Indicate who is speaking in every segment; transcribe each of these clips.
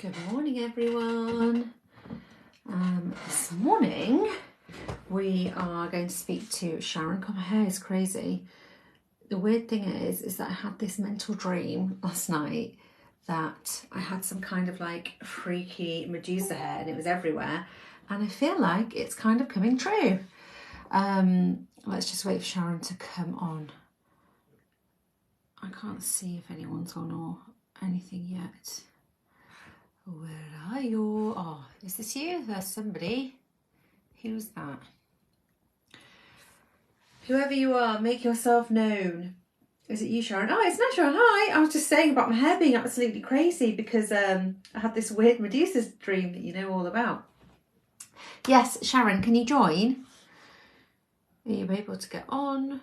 Speaker 1: Good morning, everyone. This morning we are going to speak to Sharon. God, my hair is crazy. The weird thing is that I had this mental dream last night that I had some kind of like freaky Medusa hair and it was everywhere, and I feel like it's kind of coming true. Let's just wait for Sharon to come on. I can't see if anyone's on or anything yet. Where are you? Oh, is this you? There's somebody. Who's that? Whoever you are, make yourself known. Is it you, Sharon? Oh, it's Nashra. Hi. I was just saying about my hair being absolutely crazy because I had this weird Medusa dream that you know all about. Yes, Sharon, can you join? Are you able to get on?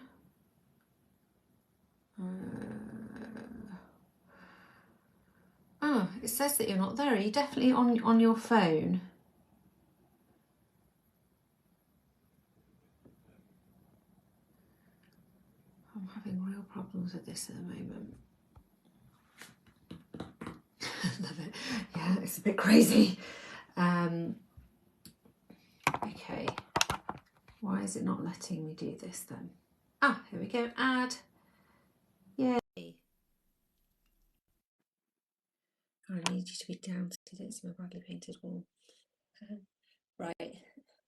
Speaker 1: Oh, it says that you're not there. Are you definitely on your phone? I'm having real problems with this at the moment. Love it. Yeah, it's a bit crazy. Okay. Why is it not letting me do this then? Ah, here we go. Add. Yay. I need you to be down to this, my badly painted wall. Right.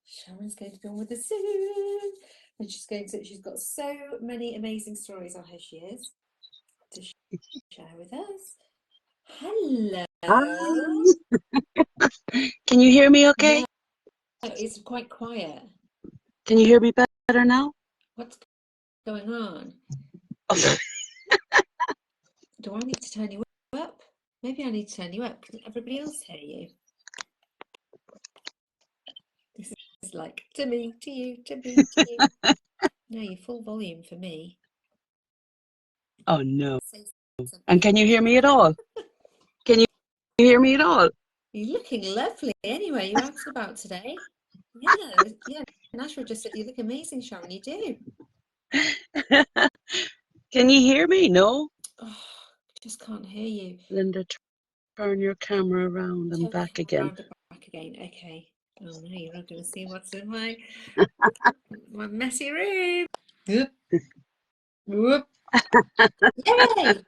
Speaker 1: Sharon's going to be on with us soon. And she's got so many amazing stories. Oh, here she is to share with us. Hello.
Speaker 2: Hi. Can you hear me okay?
Speaker 1: Yeah, it's quite quiet.
Speaker 2: Can you hear me better now?
Speaker 1: What's going on? Do I need to turn you up? Maybe I need to turn you up. Can everybody else hear you? This is like, to me, to you, to me, to you. No, you're full volume for me.
Speaker 2: Oh no. And can you hear me at all? Can you hear me at all?
Speaker 1: You're looking lovely anyway. You asked about today. Yeah. Nashra just said you look amazing, Sharon. You do.
Speaker 2: Can you hear me? No?
Speaker 1: Oh, just can't hear you.
Speaker 2: Linda, turn your camera around and back again.
Speaker 1: Around and back again. Okay. Oh no, you're not going to see what's in my messy room. Whoop. Whoop. Yay!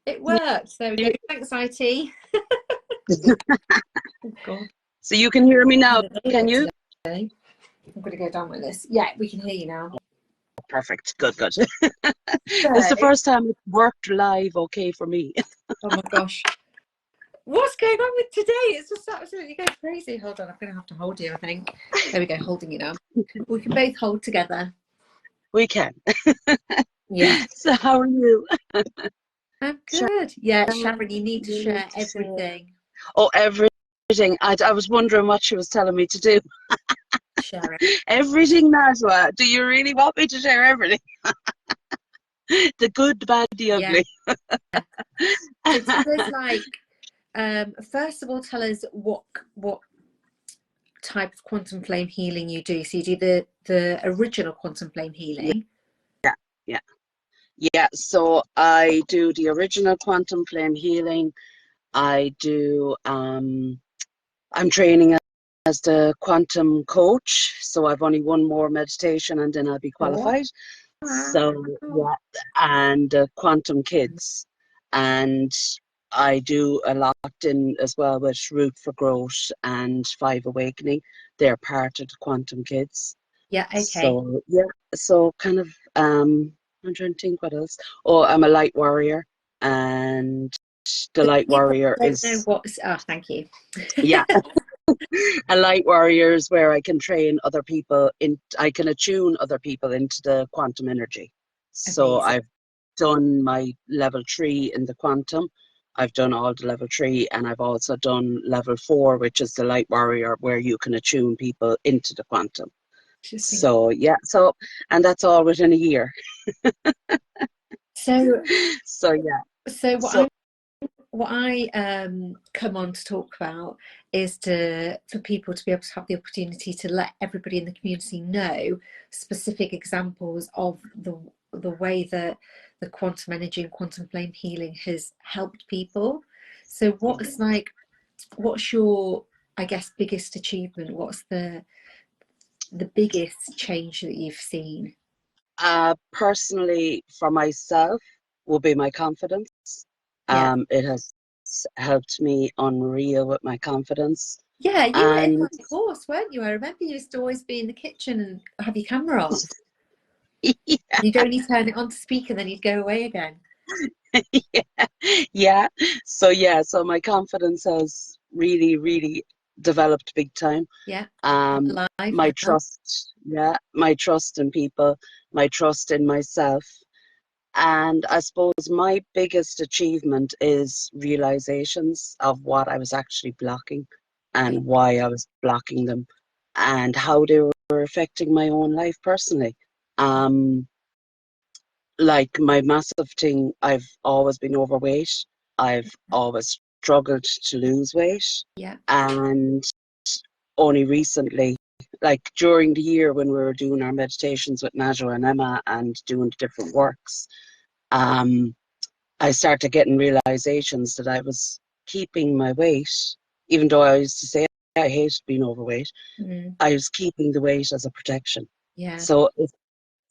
Speaker 1: It worked. There we go. Thanks, IT. Oh, God.
Speaker 2: So you can hear me now, can you?
Speaker 1: I'm going to go down with this. Yeah, we can hear you now.
Speaker 2: Perfect. Good. It's the first time it worked live okay for me.
Speaker 1: Oh my gosh. What's going on with today? It's just absolutely going crazy. Hold on, I'm going to have to hold you, I think. There we go, holding you now. We can both hold together.
Speaker 2: We can.
Speaker 1: Yeah.
Speaker 2: So how are you?
Speaker 1: I'm good. Yeah, Sharon, you need to share everything.
Speaker 2: Oh, everything. I was wondering what she was telling me to do.
Speaker 1: Share it.
Speaker 2: Everything, Najwa. Do you really want me to share everything? The good, the bad, the ugly.
Speaker 1: Yeah. So tell us, like, first of all, tell us what type of quantum flame healing you do. So you do the original quantum flame healing.
Speaker 2: Yeah. So I do the original quantum flame healing. I do. I'm training as the quantum coach. So I've only one more meditation, and then I'll be qualified.
Speaker 1: Wow.
Speaker 2: So yeah, and quantum kids, and I do a lot in as well with Root for Growth and Five Awakening. They're part of the quantum kids.
Speaker 1: Yeah, okay.
Speaker 2: So yeah, so kind of I'm trying to think what else. Oh, I'm a light warrior, and the light warrior is
Speaker 1: thank you.
Speaker 2: yeah. A light warrior is where I can train other people I can attune other people into the quantum energy. So
Speaker 1: Amazing.
Speaker 2: I've done my level 3 in the quantum. I've done all the level 3, and I've also done level 4, which is the light warrior, where you can attune people into the quantum. So yeah, and that's all within a year.
Speaker 1: So
Speaker 2: yeah.
Speaker 1: So what I come on to talk about is for people to be able to have the opportunity to let everybody in the community know specific examples of the way that the quantum energy and quantum flame healing has helped people. So what's like what's your, I guess, biggest achievement? What's the biggest change that you've seen?
Speaker 2: Personally, for myself, will be my confidence.
Speaker 1: Yeah.
Speaker 2: It has helped me unreal with my confidence.
Speaker 1: Yeah, you were in my
Speaker 2: And
Speaker 1: course, weren't you? I remember you used to always be in the kitchen and have your camera on.
Speaker 2: yeah,
Speaker 1: You'd only turn it on to speak and then you'd go away again.
Speaker 2: yeah, yeah. So my confidence has really, really developed big time.
Speaker 1: Yeah,
Speaker 2: Um,
Speaker 1: alive
Speaker 2: my
Speaker 1: now.
Speaker 2: trust, yeah, my trust in people, my trust in myself. And I suppose my biggest achievement is realizations of what I was actually blocking
Speaker 1: Yeah,
Speaker 2: and why I was blocking them and how they were affecting my own life personally. Um, like my massive thing, I've always been overweight. I've always struggled to lose weight.
Speaker 1: yeah,
Speaker 2: And only recently, like during the year when we were doing our meditations with Najo and Emma and doing the different works, um, I started getting realizations that I was keeping my weight, even though I used to say I hated being overweight,
Speaker 1: mm,
Speaker 2: I was keeping the weight as a protection.
Speaker 1: yeah,
Speaker 2: So if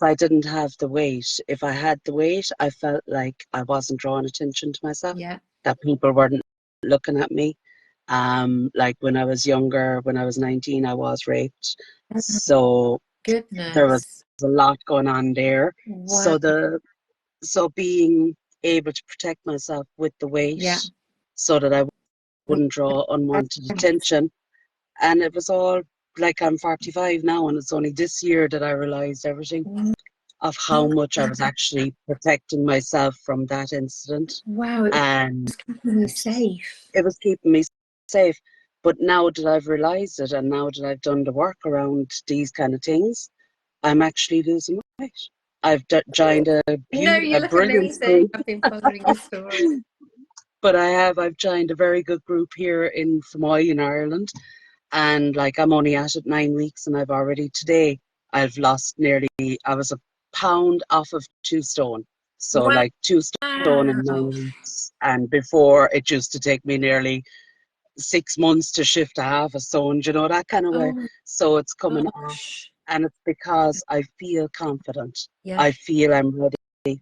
Speaker 2: I didn't have the weight, if I had the weight, I felt like I wasn't drawing attention to myself,
Speaker 1: yeah.
Speaker 2: that people weren't looking at me. Like when I was younger, when I was 19, I was raped.
Speaker 1: Oh,
Speaker 2: So there was
Speaker 1: goodness.
Speaker 2: a lot going on there.
Speaker 1: Wow.
Speaker 2: So being able to protect myself with the weight
Speaker 1: Yeah.
Speaker 2: so that I wouldn't draw unwanted attention. And it was all like I'm 45 now, and it's only this year that I realized everything of how much I was actually protecting myself from that incident.
Speaker 1: Wow, it
Speaker 2: And
Speaker 1: was keeping you safe.
Speaker 2: it was keeping me safe. But now that I've realized it and now that I've done the work around these kind of things, I'm actually losing weight. I've joined
Speaker 1: No, you
Speaker 2: a
Speaker 1: look
Speaker 2: brilliant
Speaker 1: amazing.
Speaker 2: group,
Speaker 1: I've been following your story.
Speaker 2: but I've joined a very good group here in Fermoy in Ireland, and like I'm only at it 9 weeks, and I've already today I've lost nearly, I was a pound off of 2 stone, so
Speaker 1: Wow.
Speaker 2: like 2 stone in 9 weeks, and before it used to take me nearly 6 months to shift a half a stone, you know, that kind of way.
Speaker 1: Oh my
Speaker 2: So it's coming off,
Speaker 1: gosh.
Speaker 2: and it's because I feel confident.
Speaker 1: Yeah.
Speaker 2: I feel I'm ready.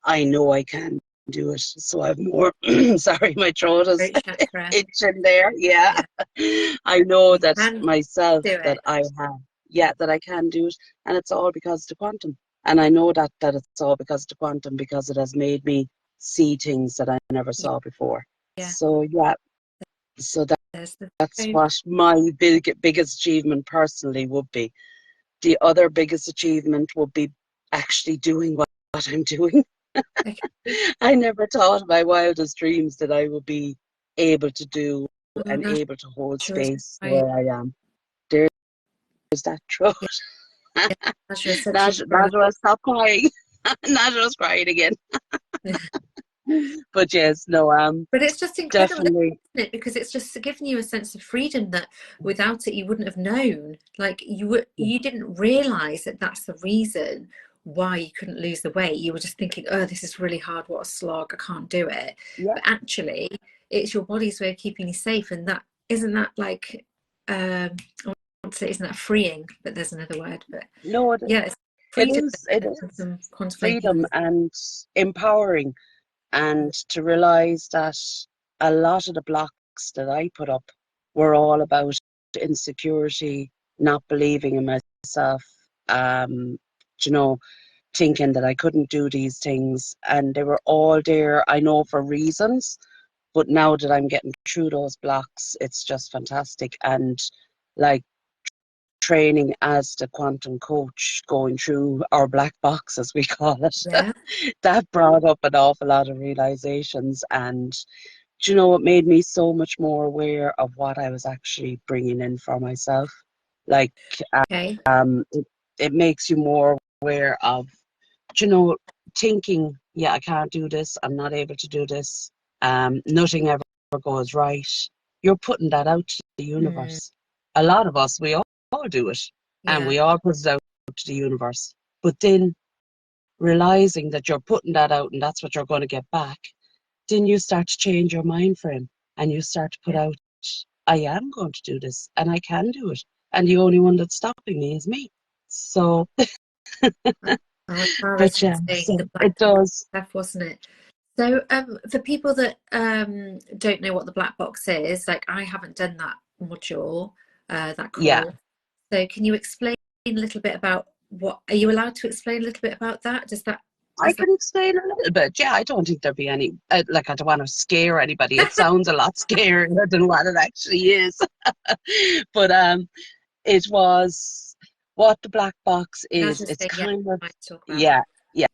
Speaker 2: I know I can do it. So I've more, sorry, my throat is
Speaker 1: Throat chakra.
Speaker 2: itching there. Yeah.
Speaker 1: Yeah.
Speaker 2: I know
Speaker 1: You
Speaker 2: that
Speaker 1: can
Speaker 2: myself
Speaker 1: do
Speaker 2: that
Speaker 1: it.
Speaker 2: I have, yeah, that I can do it. And it's all because of the quantum. And I know that it's all because of the quantum, because it has made me see things that I never
Speaker 1: Yeah.
Speaker 2: saw before.
Speaker 1: Yeah.
Speaker 2: So yeah, so
Speaker 1: There's the
Speaker 2: that's
Speaker 1: so
Speaker 2: what my biggest achievement personally would be. The other biggest achievement would be actually doing what I'm doing.
Speaker 1: okay.
Speaker 2: I never thought in my wildest dreams that I would be able to do
Speaker 1: Oh,
Speaker 2: and able to hold
Speaker 1: Natasha's
Speaker 2: space
Speaker 1: right.
Speaker 2: where I am. There's that throat.
Speaker 1: Yeah. Yeah. Natasha said she's struggling.
Speaker 2: Najwa, stop crying. Najwa's crying again. But yes, no,
Speaker 1: But it's just incredible,
Speaker 2: definitely.
Speaker 1: isn't it? Because it's just given you a sense of freedom that without it you wouldn't have known. Like you didn't realize that that's the reason why you couldn't lose the weight. You were just thinking, oh, this is really hard. What a slog. I can't do it.
Speaker 2: Yeah.
Speaker 1: But actually, it's your body's way of keeping you safe, and that isn't that like I want to say isn't that freeing? But there's another word. But
Speaker 2: No,
Speaker 1: yeah, it's
Speaker 2: it
Speaker 1: freedom
Speaker 2: is. It
Speaker 1: and
Speaker 2: is
Speaker 1: some quantifying
Speaker 2: freedom
Speaker 1: healing.
Speaker 2: and empowering, and to realize that a lot of the blocks that I put up were all about insecurity, not believing in myself, you know, thinking that I couldn't do these things, and they were all there, I know, for reasons. But now that I'm getting through those blocks, it's just fantastic. And like training as the quantum coach, going through our black box, as we call it,
Speaker 1: Yeah,
Speaker 2: that brought up an awful lot of realizations. And you know, it made me so much more aware of what I was actually bringing in for myself. Like,
Speaker 1: okay.
Speaker 2: it, it makes you more aware of, you know, thinking, yeah, I can't do this, I'm not able to do this, nothing ever goes right. You're putting that out to the
Speaker 1: Mm,
Speaker 2: universe. A lot of us, we all do it, and
Speaker 1: yeah,
Speaker 2: we all put it out to the universe. But then realizing that you're putting that out and that's what you're going to get back, then you start to change your mind frame and you start to put
Speaker 1: yeah,
Speaker 2: out I am going to do this and I can do it. And the only one that's stopping me is me. So,
Speaker 1: Oh,
Speaker 2: but yeah,
Speaker 1: saying the
Speaker 2: so
Speaker 1: black
Speaker 2: it does.
Speaker 1: stuff, wasn't it? So, for people that don't know what the black box is, like I haven't done that module, that
Speaker 2: Yeah,
Speaker 1: course. So, can you explain a little bit about what? Are you allowed to explain a little bit about that?
Speaker 2: I
Speaker 1: Is that
Speaker 2: can explain a little bit. Yeah, I don't think there'd be any, like, I don't want to scare anybody. It sounds a lot scarier than what it actually is. But it was what the black box
Speaker 1: I was
Speaker 2: is.
Speaker 1: just
Speaker 2: It's
Speaker 1: saying, yeah,
Speaker 2: kind of,
Speaker 1: I might talk about
Speaker 2: yeah, yeah.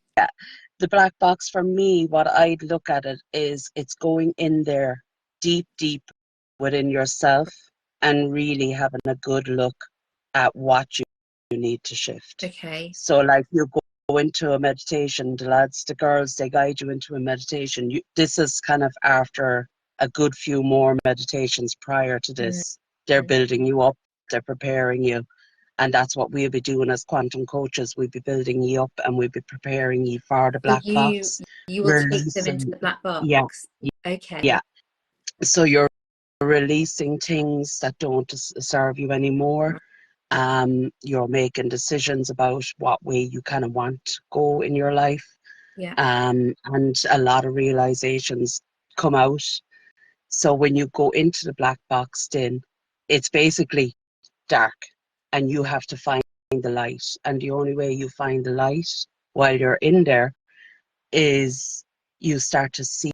Speaker 2: The black box for me, what I'd look at it is it's going in there deep, deep within yourself and really having a good look at what you need to shift.
Speaker 1: that. Okay.
Speaker 2: So, like, you go into a meditation, the lads, the girls, they guide you into a meditation. This is kind of after a good few more meditations prior to
Speaker 1: Mm.
Speaker 2: this. They're building you up, they're preparing you. And that's what we'll be doing as quantum coaches. We'll be building you up and we'll be preparing you for the
Speaker 1: So
Speaker 2: black box.
Speaker 1: you will take them into
Speaker 2: Releasing,
Speaker 1: the black
Speaker 2: yeah,
Speaker 1: box.
Speaker 2: yeah.
Speaker 1: Okay.
Speaker 2: So you're releasing things that don't serve you anymore. You're making decisions about what way you kind of want to go in your life.
Speaker 1: Yeah.
Speaker 2: And a lot of realizations come out. So when you go into the black box, then it's basically dark and you have to find the light. And the only way you find the light while you're in there is you start to see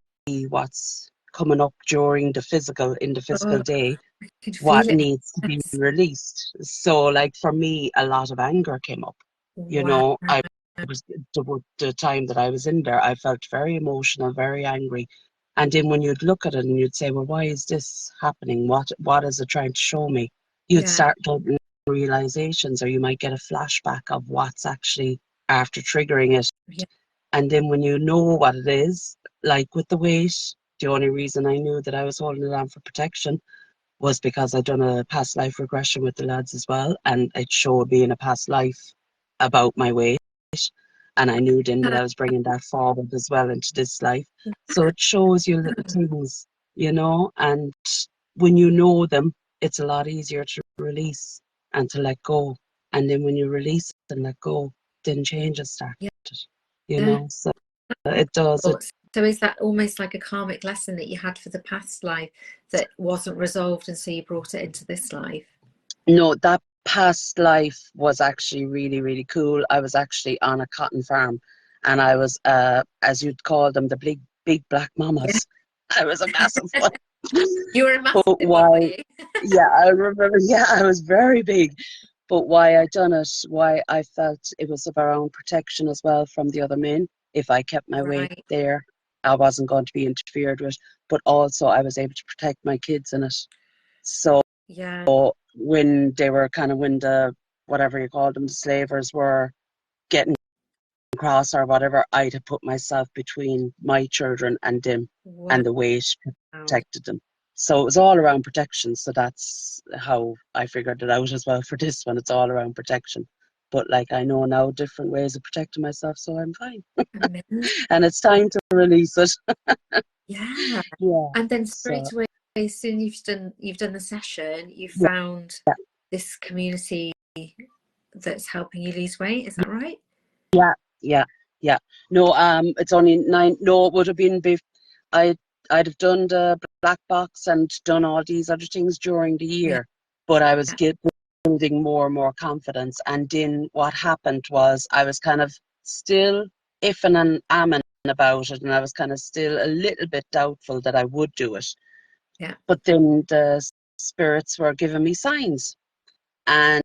Speaker 2: what's coming up during in the physical
Speaker 1: Oh,
Speaker 2: day,
Speaker 1: I can
Speaker 2: what
Speaker 1: feel it.
Speaker 2: needs to be released. So, like, for me, a lot of anger came up. You
Speaker 1: Wow.
Speaker 2: know, I was the time that I was in there, I felt very emotional, very angry. And then when you'd look at it and you'd say, well, why is this happening? What is it trying to show me? You'd
Speaker 1: Yeah.
Speaker 2: start getting realizations, or you might get a flashback of what's actually after triggering it.
Speaker 1: Yeah.
Speaker 2: And then when you know what it is, like with the weight, the only reason I knew that I was holding it on for protection was because I'd done a past life regression with the lads as well, and it showed me in a past life about my weight, and I knew then that I was bringing that forward as well into this life. So it shows you little things, and when you know them, it's a lot easier to release and to let go. And then when you release and let go, then changes start,
Speaker 1: Yeah.
Speaker 2: so it does.
Speaker 1: Oh, so is that almost like a karmic lesson that you had for the past life that wasn't resolved, and so you brought it into this life?
Speaker 2: No, that past life was actually really, really cool. I was actually on a cotton farm and I was, as you'd call them, the big black
Speaker 1: Yeah.
Speaker 2: mamas. I was a massive one.
Speaker 1: You were a massive
Speaker 2: But
Speaker 1: one, were
Speaker 2: why,
Speaker 1: you?
Speaker 2: yeah, I remember, yeah, I was very big. But why I done it, why I felt it was of our own protection as well from the other men. If I kept my weight
Speaker 1: Right.
Speaker 2: there, I wasn't going to be interfered with. But also I was able to protect my kids in it. So
Speaker 1: Yeah.
Speaker 2: when they were when the, whatever you call them, the slavers were getting across or whatever, I'd have put myself between my children and them,
Speaker 1: Wow.
Speaker 2: and the weight protected them. So it was all around protection. So that's how I figured it out as well for this one. It's all around protection. But like, I know now different ways of protecting myself, so I'm fine.
Speaker 1: Amazing.
Speaker 2: And it's time to release it.
Speaker 1: Yeah.
Speaker 2: Yeah.
Speaker 1: And then
Speaker 2: So
Speaker 1: straight away, as soon you've done the session, you
Speaker 2: yeah,
Speaker 1: found this community that's helping you lose weight. Is that right?
Speaker 2: yeah, yeah, yeah. No, it's only 9. No, it would have been I I'd have done the black box and done all these other things during the
Speaker 1: Yeah.
Speaker 2: year, but I was building more and more confidence. And then what happened was I was kind of still iffing and amming about it, and I was kind of still a little bit doubtful that I would do it.
Speaker 1: Yeah.
Speaker 2: But then the spirits were giving me signs, and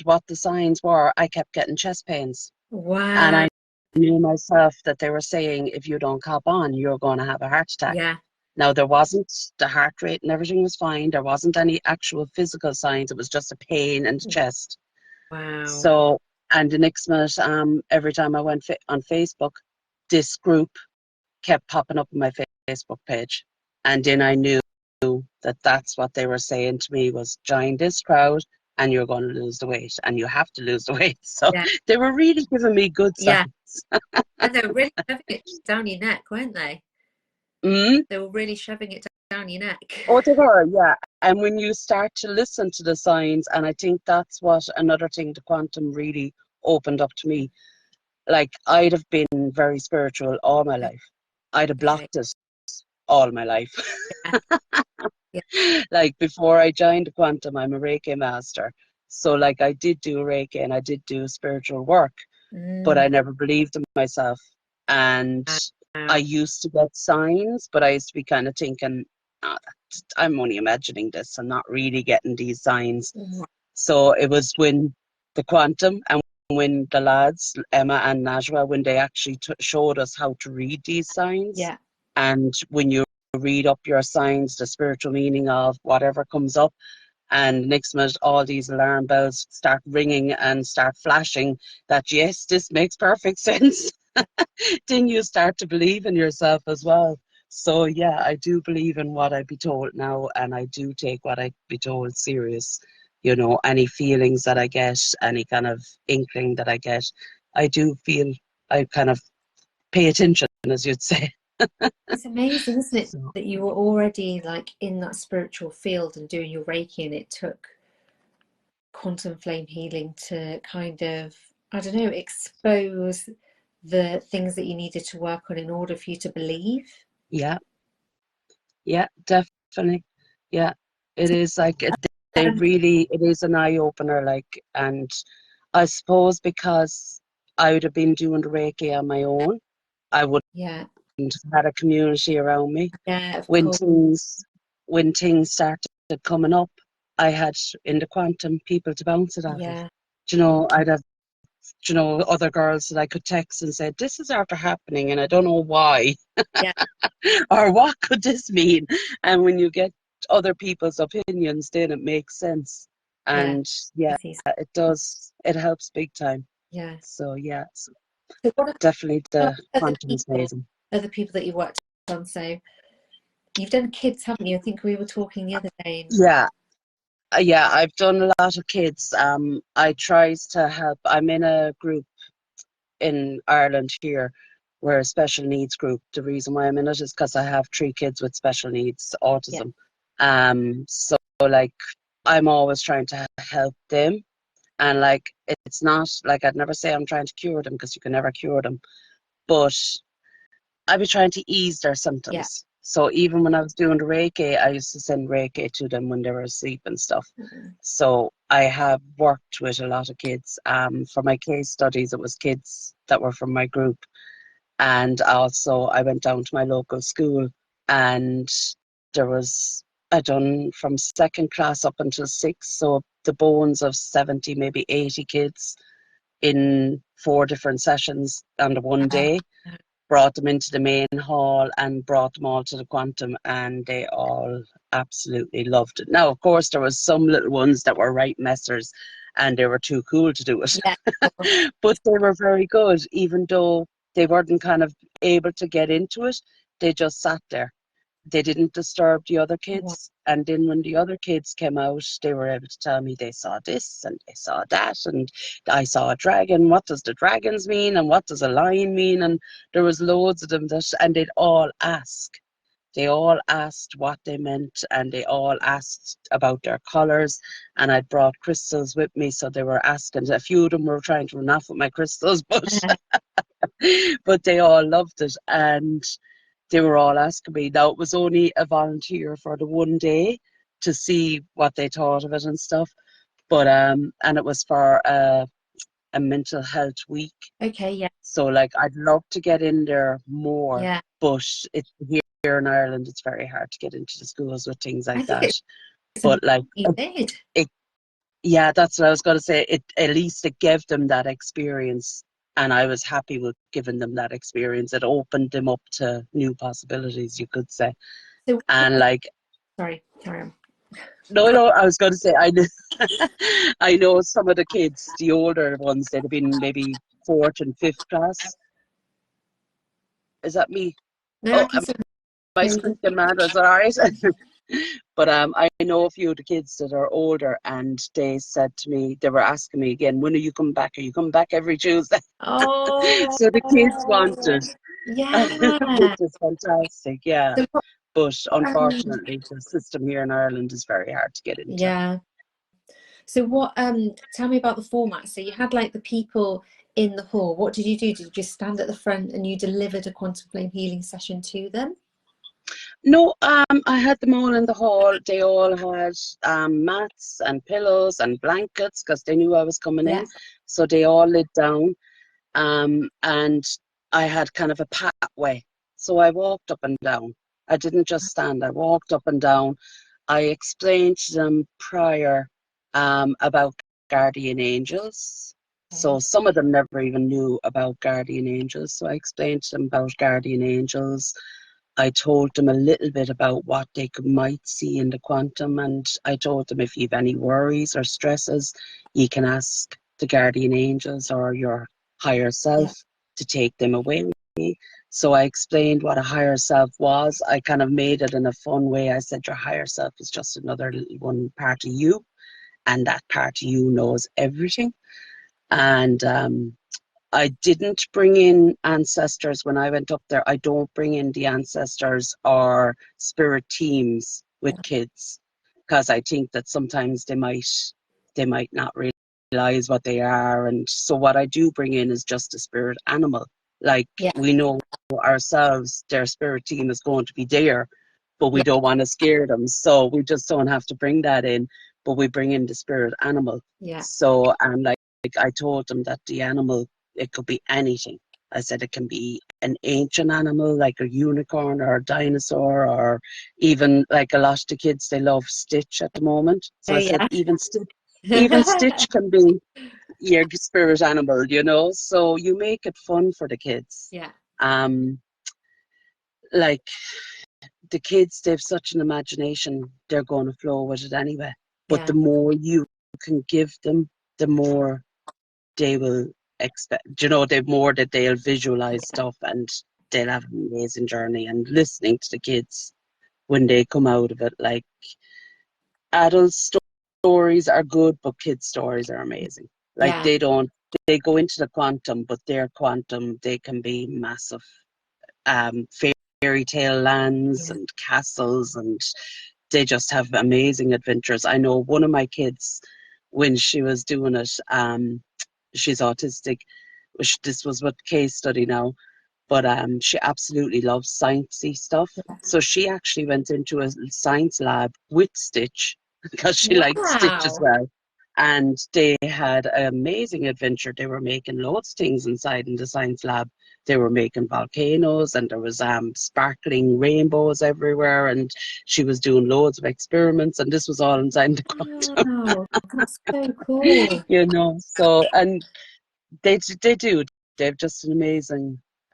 Speaker 2: what the signs were, I kept getting chest pains. And
Speaker 1: Wow.
Speaker 2: I knew myself that they were saying, if you don't cop on, you're going to have a heart attack.
Speaker 1: Yeah.
Speaker 2: Now, there wasn't, the heart rate and everything was fine. There wasn't any actual physical signs. It was just a pain in the chest.
Speaker 1: Wow.
Speaker 2: So, and the next minute, every time I went on Facebook, this group kept popping up on my Facebook page. And then I knew that that's what they were saying to me was, join this crowd and you're going to lose the weight, and you have to lose the weight. So
Speaker 1: Yeah.
Speaker 2: they were really giving me good signs.
Speaker 1: Yeah. And they were really shoving it down your neck, weren't they? They were really shoving it down your neck.
Speaker 2: Oh, they were, yeah. And when you start to listen to the signs, and I think that's what another thing the quantum really opened up to me. Like, I'd have been very spiritual all my life. I'd have
Speaker 1: Okay.
Speaker 2: blocked it all my life.
Speaker 1: Yeah. Yeah.
Speaker 2: Like, before I joined the quantum, I'm a Reiki master. So, like, I did do Reiki and I did do spiritual work, but I never believed in myself. And I
Speaker 1: Wow.
Speaker 2: used to get signs, but I used to be kind of thinking, "Ah, I'm only imagining this. I'm not really getting these signs."
Speaker 1: Right.
Speaker 2: So it was when the quantum and when the lads, Emma and Najwa, when they actually showed us how to read these signs.
Speaker 1: Yeah.
Speaker 2: And when you read up your signs, the spiritual meaning of whatever comes up, and next minute all these alarm bells start ringing and start flashing that, yes, this makes perfect sense. Then you start to believe in yourself as well. So yeah, I do believe in what I be told now, and I do take what I be told serious. You know, any feelings that I get, any kind of inkling that I get, I do feel I kind of pay attention, as you'd say.
Speaker 1: It's amazing, isn't it,
Speaker 2: So
Speaker 1: that you were already like in that spiritual field and doing your Reiki, and it took quantum flame healing to kind of, I don't know, expose the things that you needed to work on in order for you to believe.
Speaker 2: yeah, yeah, definitely. Yeah, it is like they really, it is an eye opener. Like, and I suppose because I would have been doing the Reiki on my own, I wouldn't
Speaker 1: Yeah.
Speaker 2: have had a community around me.
Speaker 1: Yeah, of
Speaker 2: When
Speaker 1: course.
Speaker 2: things started coming up, I had in the quantum people to bounce it off of.
Speaker 1: Yeah.
Speaker 2: Do you know, I'd have, do you know, other girls that I could text and say, "This is after happening, and I don't know why,"
Speaker 1: Yeah.
Speaker 2: or "What could this mean?" And when you get other people's opinions, then it makes sense.
Speaker 1: Yeah.
Speaker 2: And yeah,
Speaker 1: It is.
Speaker 2: it does. It helps big time.
Speaker 1: Yeah.
Speaker 2: So yeah,
Speaker 1: So what
Speaker 2: definitely
Speaker 1: about
Speaker 2: the
Speaker 1: other
Speaker 2: quantum is
Speaker 1: people?
Speaker 2: amazing.
Speaker 1: Other people that you worked on. So you've done kids, haven't you? I think we were talking the other day.
Speaker 2: Yeah, yeah, I've done a lot of kids. I tries to help. I'm in a group in Ireland here. We're a special needs group. The reason why I'm in it is because I have 3 kids with special needs,
Speaker 1: Yeah.
Speaker 2: autism. So like I'm always trying to help them. And like it's not like I'd never say I'm trying to cure them because you can never cure them. But I'd be trying to ease their
Speaker 1: Yeah.
Speaker 2: symptoms. So even when I was doing the Reiki, I used to send Reiki to them when they were asleep and stuff.
Speaker 1: Mm-hmm.
Speaker 2: So I have worked with a lot of kids. For my case studies, it was kids that were from my group. And also I went down to my local school, and there was, I done from second class up until six. So the bones of 70, maybe 80 kids in 4 different sessions on the one
Speaker 1: Wow.
Speaker 2: day, brought them into the main hall and brought them all to the quantum, and they all absolutely loved it. Now, of course, there was some little ones that were right messers and they were too cool to do it.
Speaker 1: Yeah. Of course.
Speaker 2: But they were very good, even though they weren't kind of able to get into it. They just sat there. They didn't disturb the other
Speaker 1: Wow.
Speaker 2: kids. And then when the other kids came out, they were able to tell me they saw this and they saw that. And I saw a dragon. What does the dragons mean? And what does a lion mean? And there was loads of them that, and they'd all ask. They all asked what they meant, and they all asked about their colours. And I'd brought crystals with me, so they were asking. A few of them were trying to run off with my crystals, but they all loved it. And they were all asking me. Now, it was only a volunteer for the one day to see what they thought of it and stuff. But and it was for a mental health week.
Speaker 1: Okay. Yeah.
Speaker 2: So like I'd love to get in there more,
Speaker 1: Yeah.
Speaker 2: but it's here in Ireland it's very hard to get into the schools with things
Speaker 1: I
Speaker 2: like
Speaker 1: think
Speaker 2: that.
Speaker 1: it's
Speaker 2: But
Speaker 1: something
Speaker 2: like
Speaker 1: you did.
Speaker 2: it yeah, that's what I was gonna say. It at least it gave them that experience, and I was happy with giving them that experience. It opened them up to new possibilities, you could say.
Speaker 1: So,
Speaker 2: And like
Speaker 1: sorry, carry on.
Speaker 2: no, I was gonna say I know I know some of the kids, the older ones, they'd have been maybe fourth and fifth class. Is that me?
Speaker 1: No, I
Speaker 2: Oh,
Speaker 1: can still
Speaker 2: my
Speaker 1: hear you.
Speaker 2: squeaking mad, is it all right? But I know a few of the kids that are older, and they said to me, they were asking me again, when are you coming back? Are you coming back every Tuesday?
Speaker 1: Oh,
Speaker 2: So the kids wanted.
Speaker 1: Yeah.
Speaker 2: which is fantastic. Yeah.
Speaker 1: So what,
Speaker 2: But
Speaker 1: um,
Speaker 2: unfortunately, the system here in Ireland is very hard to get into.
Speaker 1: yeah. So what, tell me about the format. So you had like the people in the hall. What did you do? Did you just stand at the front and you delivered a quantum flame healing session to them?
Speaker 2: No, I had them all in the hall. They all had mats and pillows and blankets because they knew I was coming
Speaker 1: Yeah.
Speaker 2: in. So they all lit down. And I had kind of a pathway. So I walked up and down. I didn't just stand, I walked up and down. I explained to them prior about guardian angels. So
Speaker 1: Okay.
Speaker 2: some of them never even knew about guardian angels. So I explained to them about guardian angels. I told them a little bit about what they might see in the quantum, and I told them if you have any worries or stresses, you can ask the guardian angels or your higher self
Speaker 1: Yeah.
Speaker 2: to take them away. So I explained what a higher self was. I kind of made it in a fun way. I said your higher self is just another little one part of you, and that part of you knows everything. And I didn't bring in ancestors when I went up there. I don't bring in the ancestors or spirit teams with kids because I think that sometimes they might not realize what they are. And so what I do bring in is just a spirit animal. Like
Speaker 1: Yeah.
Speaker 2: we know ourselves, their spirit team is going to be there, but we
Speaker 1: Yeah.
Speaker 2: don't want to scare them. So we just don't have to bring that in, but we bring in the spirit animal.
Speaker 1: Yeah.
Speaker 2: So I'm like I told them that the animal, it could be anything. I said it can be an ancient animal like a unicorn or a dinosaur, or even like a lot of the kids, they love Stitch at the moment. So
Speaker 1: Oh
Speaker 2: I said
Speaker 1: yeah.
Speaker 2: even Stitch can be your spirit animal, you know. So you make it fun for the kids.
Speaker 1: Yeah.
Speaker 2: Um, like the kids, they've such an imagination, they're going to flow with it anyway. But
Speaker 1: Yeah.
Speaker 2: the more you can give them, the more they will expect, you know, the more that they'll visualize
Speaker 1: Yeah.
Speaker 2: stuff, and they'll have an amazing journey. And listening to the kids when they come out of it, like adult stories are good, but kids' stories are amazing. Like
Speaker 1: Yeah.
Speaker 2: they go into the quantum, but their quantum, they can be massive. Um, fairy tale lands
Speaker 1: Yeah.
Speaker 2: and castles, and they just have amazing adventures. I know one of my kids, when she was doing it, she's autistic. This was what case study now, but she absolutely loves sciencey stuff. So she actually went into a science lab with Stitch because she liked Stitch as
Speaker 1: Wow.
Speaker 2: well. And they had an amazing adventure. They were making loads of things inside in the science lab. They were making volcanoes, and there was sparkling rainbows everywhere. And she was doing loads of experiments, and this was all inside the quantum,
Speaker 1: Wow. That's so cool.
Speaker 2: you know. So, and they do. They've just an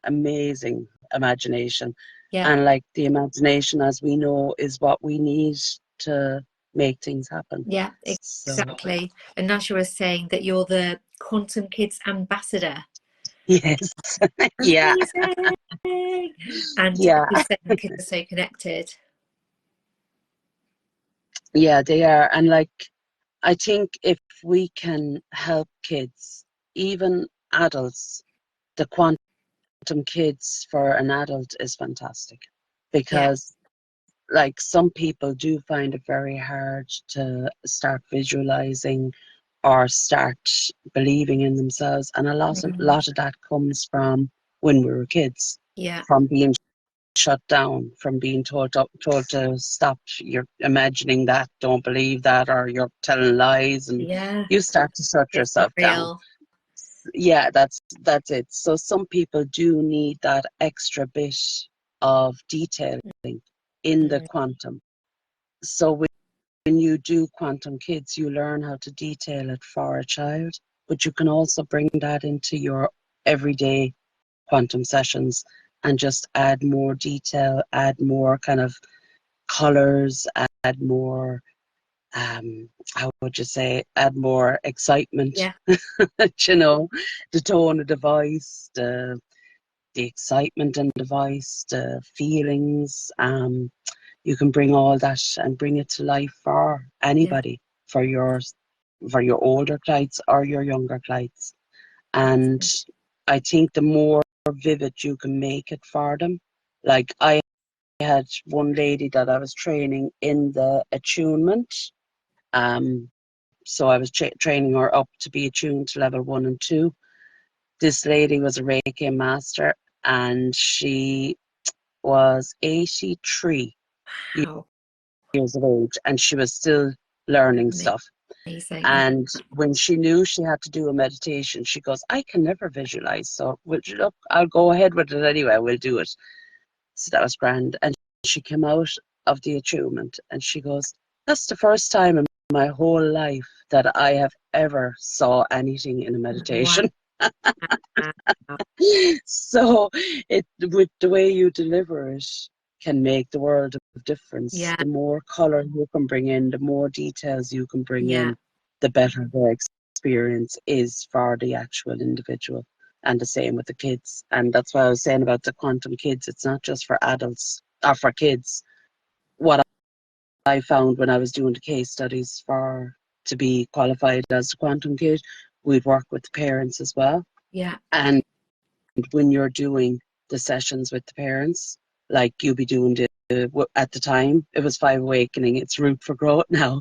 Speaker 2: amazing imagination.
Speaker 1: Yeah.
Speaker 2: And like the imagination, as we know, is what we need to make things happen.
Speaker 1: Yeah.
Speaker 2: So
Speaker 1: Exactly. And Nasha was saying that you're the Quantum Kids ambassador.
Speaker 2: yes, yeah,
Speaker 1: Amazing. And
Speaker 2: yeah,
Speaker 1: you said the kids are so connected.
Speaker 2: yeah, they are. And like I think if we can help kids, even adults, the quantum kids for an adult is fantastic,
Speaker 1: Yeah.
Speaker 2: because like some people do find it very hard to start visualizing or start believing in themselves, and a lot of,
Speaker 1: Mm.
Speaker 2: lot of that comes from when we were kids,
Speaker 1: Yeah.
Speaker 2: from being shut down, from being told to stop, you're imagining that, don't believe that, or you're telling lies, and
Speaker 1: Yeah.
Speaker 2: you start to shut
Speaker 1: It's not
Speaker 2: yourself down.
Speaker 1: real.
Speaker 2: Yeah, that's it. So some people do need that extra bit of detailing in the
Speaker 1: Mm.
Speaker 2: quantum. So when you do quantum kids, you learn how to detail it for a child, but you can also bring that into your everyday quantum sessions and just add more detail, add more kind of colors, add more, how would you say, add more excitement,
Speaker 1: Yeah.
Speaker 2: you know, the tone of the voice, the excitement in the voice, the feelings. You can bring all that and bring it to life for
Speaker 1: Yeah.
Speaker 2: anybody, for your older clients or your younger clients. And
Speaker 1: Amazing.
Speaker 2: I think the more vivid you can make it for them. Like I had one lady that I was training in the attunement. So I was training her up to be attuned to level 1 and 2. This lady was a Reiki master, and she was 83
Speaker 1: Wow.
Speaker 2: years of age, and she was still learning stuff.
Speaker 1: Amazing.
Speaker 2: And when she knew she had to do a meditation, she goes, I can never visualize, so look, I'll go ahead with it anyway, we'll do it. So that was grand. And she came out of the attunement and she goes, that's the first time in my whole life that I have ever saw anything in a meditation.
Speaker 1: Wow.
Speaker 2: So it, with the way you deliver it, can make the world of difference.
Speaker 1: Yeah.
Speaker 2: The more color you can bring in, the more details you can bring
Speaker 1: Yeah.
Speaker 2: in, the better the experience is for the actual individual. And the same with the kids. And that's why I was saying about the quantum kids. It's not just for adults or for kids. What I found when I was doing the case studies to be qualified as a quantum kid, we'd work with the parents as well.
Speaker 1: Yeah.
Speaker 2: And when you're doing the sessions with the parents, like you'll be doing at the time, it was Five Awakening, it's Root for Growth now,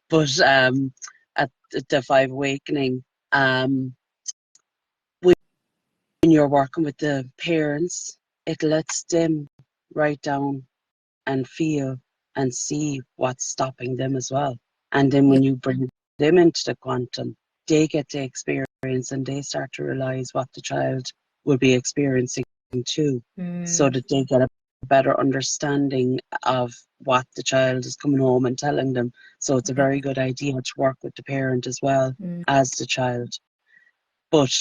Speaker 2: but at the Five Awakening, when you're working with the parents, it lets them write down and feel and see what's stopping them as well. And then when you bring them into the quantum, they get the experience and they start to realize what the child will be experiencing too, so that they get a better understanding of what the child is coming home and telling them. So it's a very good idea to work with the parent as well as the child. But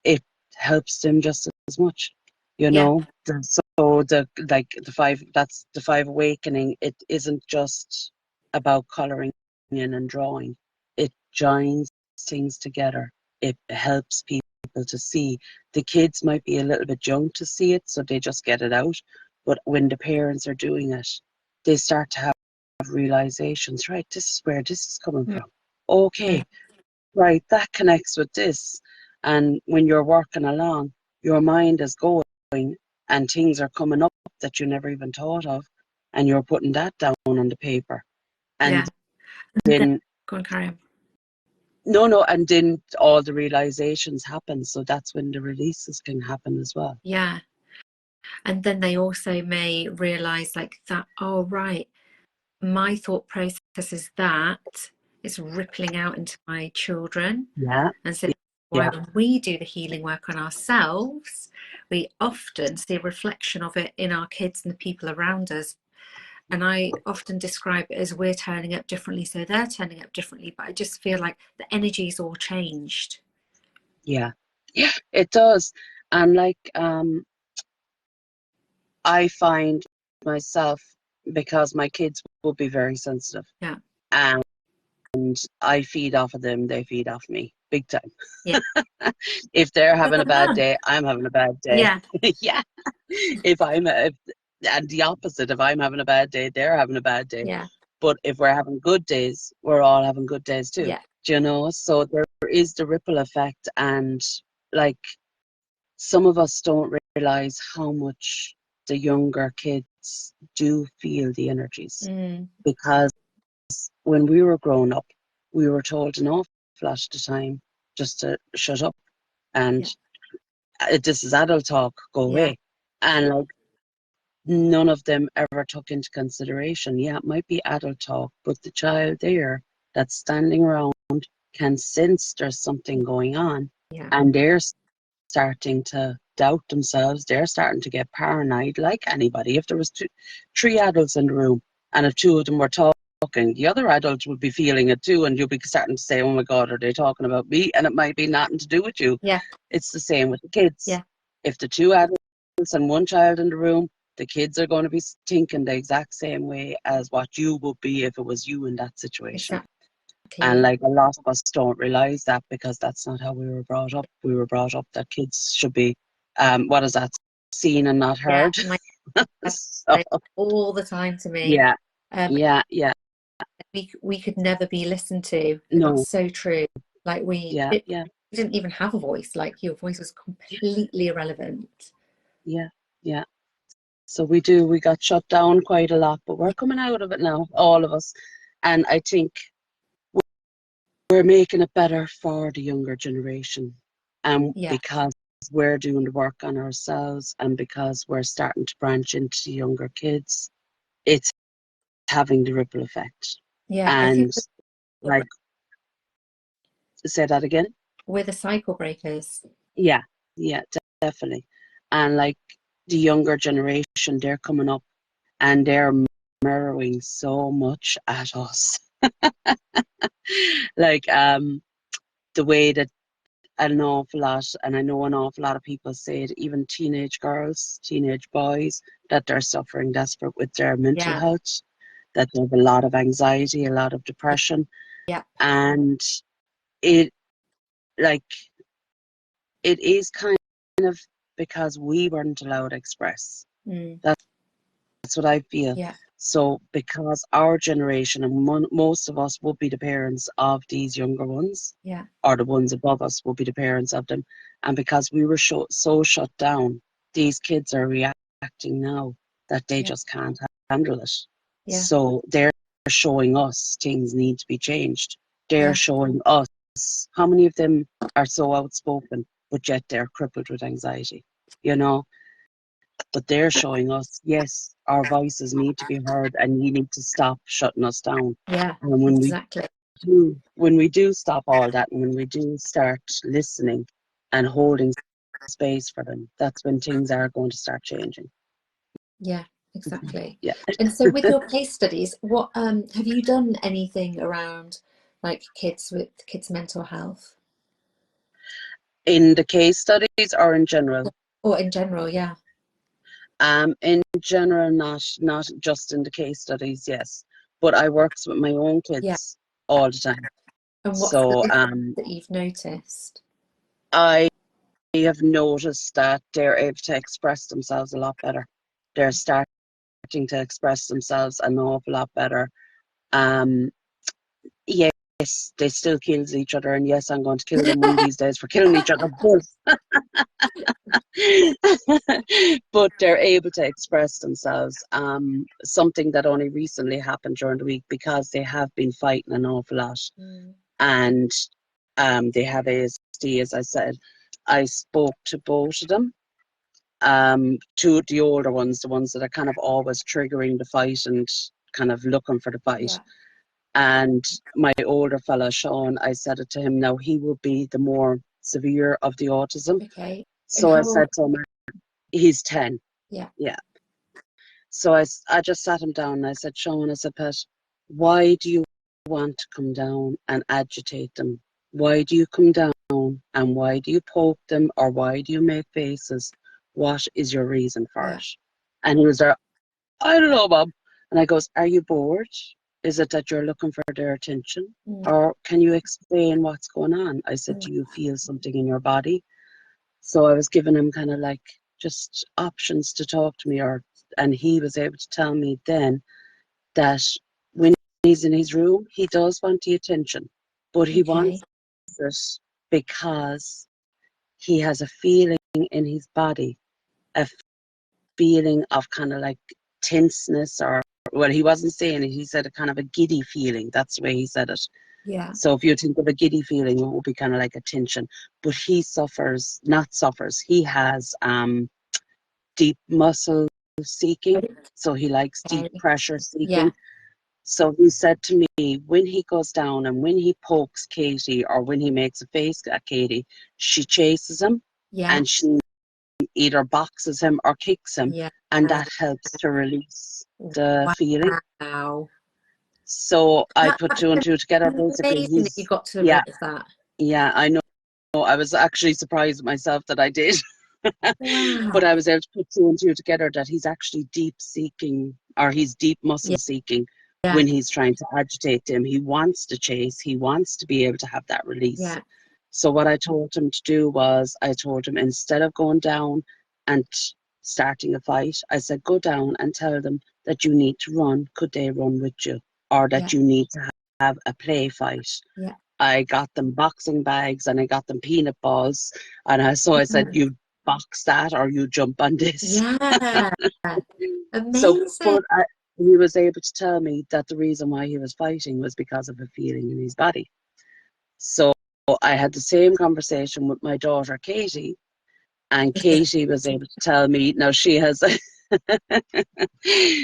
Speaker 2: it helps them just as much, you know. So that's the Five Awakening. It isn't just about coloring in and drawing. It joins things together. It helps people to see. The kids might be a little bit young to see it, so they just get it out. But when the parents are doing it, they start to have realizations. Right, this is where this is coming from. Okay, right, that connects with this. And when you're working along, your mind is going and things are coming up that you never even thought of, and you're putting that down on the paper. And then
Speaker 1: go on, carry on.
Speaker 2: No, and then all the realizations happen. So that's when the releases can happen as well.
Speaker 1: Yeah. And then they also may realize like that, oh, right, my thought process is that it's rippling out into my children.
Speaker 2: Yeah.
Speaker 1: And so when we do the healing work on ourselves, we often see a reflection of it in our kids and the people around us. And I often describe it as we're turning up differently, so they're turning up differently. But I just feel like the energy's all changed.
Speaker 2: Yeah, it does. And like, I find myself, because my kids will be very sensitive.
Speaker 1: Yeah.
Speaker 2: And I feed off of them, they feed off me big time.
Speaker 1: Yeah.
Speaker 2: If they're having a bad day, I'm having a bad day.
Speaker 1: Yeah.
Speaker 2: Yeah. And the opposite, if I'm having a bad day, they're having a bad day.
Speaker 1: Yeah.
Speaker 2: But if we're having good days, we're all having good days too.
Speaker 1: Yeah.
Speaker 2: Do you know? So there is the ripple effect, and like, some of us don't realize how much the younger kids do feel the energies. Because when we were growing up, we were told an awful lot of the time just to shut up and this is adult talk, go away. And like, none of them ever took into consideration, it might be adult talk, but the child there that's standing around can sense there's something going on, and they're starting to doubt themselves. They're starting to get paranoid, like anybody. If there was three adults in the room and if two of them were talking, the other adults would be feeling it too, and you'll be starting to say, oh my God, are they talking about me? And it might be nothing to do with you. It's the same with the kids. If the two adults and one child in the room, the kids are going to be thinking the exact same way as what you would be if it was you in that situation. And like, a lot of us don't realize that, because that's not how we were brought up. We were brought up that kids should be, what is that, seen and not heard.
Speaker 1: So, all the time to me. We could never be listened to.
Speaker 2: No.
Speaker 1: That's so true. Like didn't even have a voice. Like your voice was completely irrelevant.
Speaker 2: Yeah, yeah. So we got shut down quite a lot, but we're coming out of it now, all of us. And I think we're making it better for the younger generation. And
Speaker 1: Yeah,
Speaker 2: because we're doing the work on ourselves and because we're starting to branch into the younger kids, it's having the ripple effect.
Speaker 1: yeah. I think
Speaker 2: And like, say that again?
Speaker 1: we're the cycle breakers.
Speaker 2: Yeah, yeah, definitely. And like the younger generation, they're coming up and they're mirroring so much at us. Like the way that an awful lot, and I know an awful lot of people say it, even teenage girls, teenage boys, that they're suffering desperate with their mental
Speaker 1: Yeah,
Speaker 2: health, that they have a lot of anxiety, a lot of depression.
Speaker 1: yeah,
Speaker 2: And it like it is kind of because we weren't allowed to express.
Speaker 1: mm,
Speaker 2: That's what I feel.
Speaker 1: yeah,
Speaker 2: So because our generation and most of us will be the parents of these younger ones,
Speaker 1: yeah,
Speaker 2: or the ones above us will be the parents of them, and because we were so shut down, these kids are reacting now that they
Speaker 1: yeah,
Speaker 2: just can't handle it.
Speaker 1: yeah,
Speaker 2: So they're showing us things need to be changed. They're
Speaker 1: yeah,
Speaker 2: showing us how many of them are so outspoken, but yet they're crippled with anxiety, you know? But they're showing us, yes, our voices need to be heard and you need to stop shutting us down.
Speaker 1: yeah,
Speaker 2: And
Speaker 1: exactly.
Speaker 2: when we do stop all that and when we do start listening and holding space for them, that's when things are going to start changing.
Speaker 1: Yeah, exactly.
Speaker 2: Yeah.
Speaker 1: And so with your case studies, what have you done anything around like kids with kids' mental health?
Speaker 2: In the case studies or in general?
Speaker 1: Or in general, yeah.
Speaker 2: In general, not just in the case studies, yes. But I works with my own
Speaker 1: Yeah.
Speaker 2: kids all the time.
Speaker 1: And what's the
Speaker 2: So
Speaker 1: difference that you've noticed?
Speaker 2: I have noticed that they're able to express themselves a lot better. They're starting to express themselves an awful lot better. Um, yes, they still kills each other, and yes, I'm going to kill them one of these days for killing each other. But they're able to express themselves. Something that only recently happened during the week because they have been fighting an awful lot,
Speaker 1: Mm,
Speaker 2: and they have ASD, as I said. I spoke to both of them. Two of the older ones, the ones that are kind of always triggering the fight and kind of looking for the fight.
Speaker 1: yeah.
Speaker 2: And my older fella, Sean, I said it to him, now he will be the more severe of the autism.
Speaker 1: Okay. And
Speaker 2: So I
Speaker 1: how old?
Speaker 2: said to him, he's 10.
Speaker 1: Yeah.
Speaker 2: Yeah. So I just sat him down and I said, Sean, I said, Pet, why do you want to come down and agitate them? Why do you come down and why do you poke them or why do you make faces? What is your reason for
Speaker 1: Yeah.
Speaker 2: it? And he was there, I don't know, Bob. And I goes, are you bored? Is it that you're looking for their attention?
Speaker 1: Mm,
Speaker 2: Or can you explain what's going on? I said,
Speaker 1: mm,
Speaker 2: do you feel something in your body? So I was giving him kind of like just options to talk to me, and he was able to tell me then that when he's in his room, he does want the attention, but he
Speaker 1: okay.
Speaker 2: wants it because he has a feeling in his body, a feeling of kind of like tenseness, or well, he wasn't saying it. He said a kind of a giddy feeling. That's the way he said it.
Speaker 1: Yeah.
Speaker 2: So if you think of a giddy feeling, it will be kind of like a tension. But he suffers, not suffers. He has deep muscle seeking. So he likes deep
Speaker 1: Okay.
Speaker 2: pressure
Speaker 1: Yeah.
Speaker 2: seeking. So he said to me, when he goes down and when he pokes Katie or when he makes a face at Katie, she chases him
Speaker 1: Yeah.
Speaker 2: and she either boxes him or kicks him,
Speaker 1: Yeah.
Speaker 2: and that helps to release the feeling.
Speaker 1: Wow.
Speaker 2: So I put two and
Speaker 1: That's
Speaker 2: two together. Basically,
Speaker 1: amazing that you
Speaker 2: he's
Speaker 1: got to the
Speaker 2: yeah,
Speaker 1: root of that.
Speaker 2: yeah. I know. I was actually surprised myself that I did.
Speaker 1: Wow.
Speaker 2: But I was able to put two and two together that he's actually deep seeking, or he's deep
Speaker 1: Yeah.
Speaker 2: muscle seeking
Speaker 1: Yeah.
Speaker 2: when he's trying to agitate them. He wants to chase, he wants to be able to have that release.
Speaker 1: Yeah.
Speaker 2: So what I told him to do was, I told him instead of going down and starting a fight, I said, go down and tell them that you need to run. Could they run with you? Or that
Speaker 1: Yeah.
Speaker 2: you need to have a play fight.
Speaker 1: Yeah.
Speaker 2: I got them boxing bags and I got them peanut balls. And I said, you box that or you jump on this.
Speaker 1: Yeah.
Speaker 2: So,
Speaker 1: Amazing.
Speaker 2: he was able to tell me that the reason why he was fighting was because of a feeling in his body. So I had the same conversation with my daughter, Katie, and Katie was able to tell me, now she has,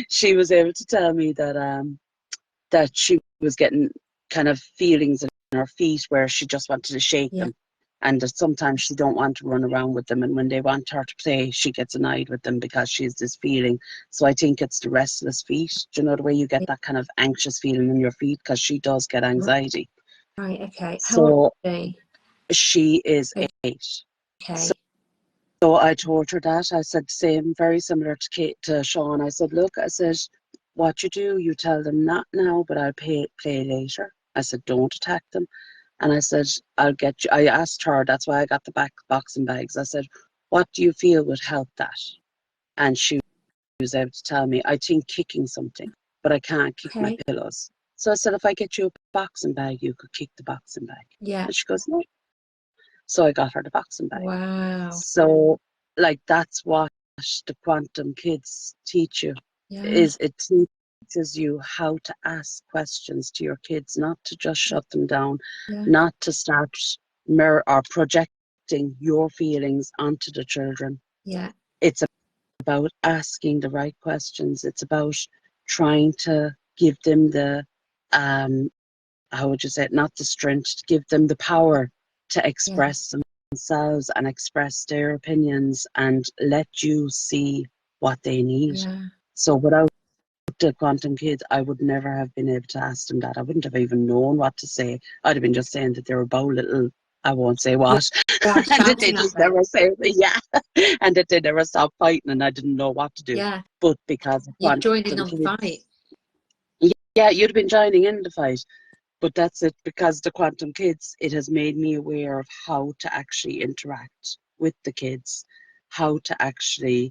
Speaker 2: she was able to tell me that she was getting kind of feelings in her feet where she just wanted to shake
Speaker 1: Yeah.
Speaker 2: them, and that sometimes she don't want to run around with them, and when they want her to play she gets annoyed with them because she has this feeling. So I think it's the restless feet. Do you know the way you get that kind of anxious feeling in your feet, because she does get anxiety.
Speaker 1: Right, okay. How old
Speaker 2: So
Speaker 1: is
Speaker 2: she is
Speaker 1: she?
Speaker 2: 8.
Speaker 1: Okay.
Speaker 2: So I told her that. I said, same, very similar to to Sean. I said, look, I said, what you do, you tell them not now, but I'll play later. I said, don't attack them. And I said, I'll get you. I asked her, that's why I got the boxing bags. I said, what do you feel would help that? And she was able to tell me, I think kicking something, but I can't kick my
Speaker 1: Okay.
Speaker 2: pillows. So I said, if I get you a boxing bag, you could kick the boxing bag.
Speaker 1: Yeah.
Speaker 2: And she goes, no. So I got her the boxing bag.
Speaker 1: Wow.
Speaker 2: So, like, that's what the quantum kids teach you,
Speaker 1: Yeah.
Speaker 2: is it teaches you how to ask questions to your kids, not to just shut them down,
Speaker 1: Yeah.
Speaker 2: not to start mirror or projecting your feelings onto the children.
Speaker 1: Yeah.
Speaker 2: It's about asking the right questions. It's about trying to give them the, how would you say it, not the strength, to give them the power to
Speaker 1: Yeah.
Speaker 2: express themselves and express their opinions and let you see what they need.
Speaker 1: Yeah.
Speaker 2: So without the quantum kids, I would never have been able to ask them that. I wouldn't have even known what to say. I'd have been just saying that they were bow little, I won't say
Speaker 1: Yeah.
Speaker 2: what,
Speaker 1: Yeah.
Speaker 2: and that they
Speaker 1: Shouting at
Speaker 2: just
Speaker 1: them.
Speaker 2: never say, yeah, and that they never stop fighting and I didn't know what to do.
Speaker 1: Yeah.
Speaker 2: But because of
Speaker 1: You've joined in
Speaker 2: quantum
Speaker 1: on the fight.
Speaker 2: kids, yeah, you'd have been joining in the fight. But that's it, because the quantum kids, it has made me aware of how to actually interact with the kids, how to actually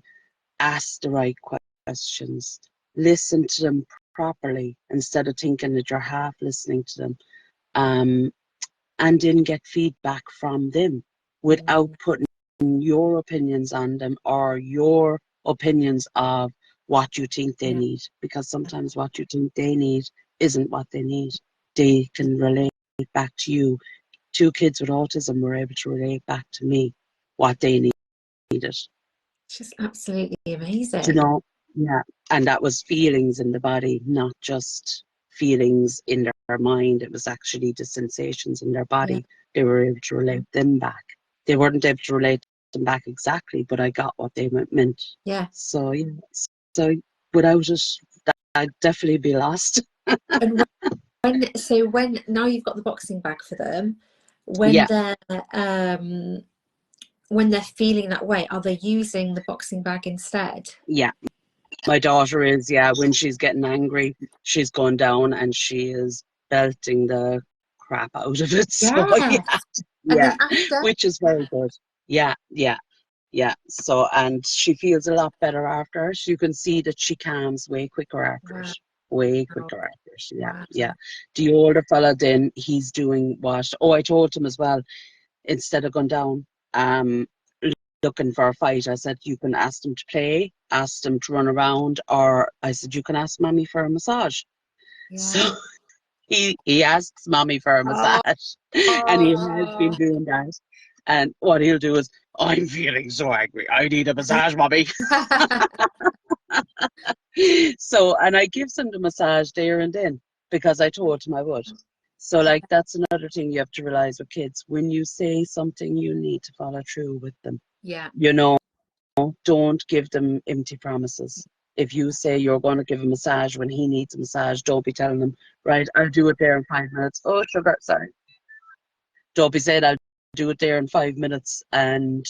Speaker 2: ask the right questions, listen to them properly instead of thinking that you're half listening to them, um, and then get feedback from them without
Speaker 1: Mm.
Speaker 2: putting your opinions on them or your opinions of what you think they
Speaker 1: Yeah.
Speaker 2: need, because sometimes what you think they need isn't what they need. They can relate back to you. 2 kids with autism were able to relate back to me what they needed.
Speaker 1: It's just absolutely
Speaker 2: You
Speaker 1: amazing.
Speaker 2: know, yeah. And that was feelings in the body, not just feelings in their mind. It was actually the sensations in their
Speaker 1: Yeah.
Speaker 2: body. They were able to relate them back. They weren't able to relate them back exactly, but I got what they meant.
Speaker 1: Yeah.
Speaker 2: So, yeah. So without it, I'd definitely be lost.
Speaker 1: And when now you've got the boxing bag for them,
Speaker 2: Yeah,
Speaker 1: um when they're feeling that way, are they using the boxing bag instead?
Speaker 2: yeah. My daughter is, yeah, when she's getting angry, she's going down and she is belting the crap out of it. So, yeah,
Speaker 1: Yes. And
Speaker 2: yeah,
Speaker 1: then after,
Speaker 2: which is very good. Yeah, yeah, yeah. So, and she feels a lot better after it. You can see that she calms way quicker after it.
Speaker 1: wow,
Speaker 2: Way quicker after it. Yeah,
Speaker 1: wow,
Speaker 2: yeah. The older fella, then he's doing what? Oh, I told him as well, instead of going down, um, looking for a fight, I said, you can ask them to play, ask them to run around, or I said, you can ask mommy for a massage. So
Speaker 1: yeah.
Speaker 2: he asks mommy for a
Speaker 1: Oh,
Speaker 2: massage, and he has been
Speaker 1: oh.
Speaker 2: doing that. And what he'll do is, I'm feeling so angry. I need a
Speaker 1: Yeah.
Speaker 2: massage, mommy. So, and I give them the massage there and then because I told him I would. So, like, that's another thing you have to realize with kids. When you say something, you need to follow through with them.
Speaker 1: Yeah.
Speaker 2: You know, don't give them empty promises. If you say you're going to give a massage when he needs a massage, don't be telling him, right, I'll do it there in 5 minutes. Oh, sugar, sorry. Don't be saying I'll do it there in 5 minutes and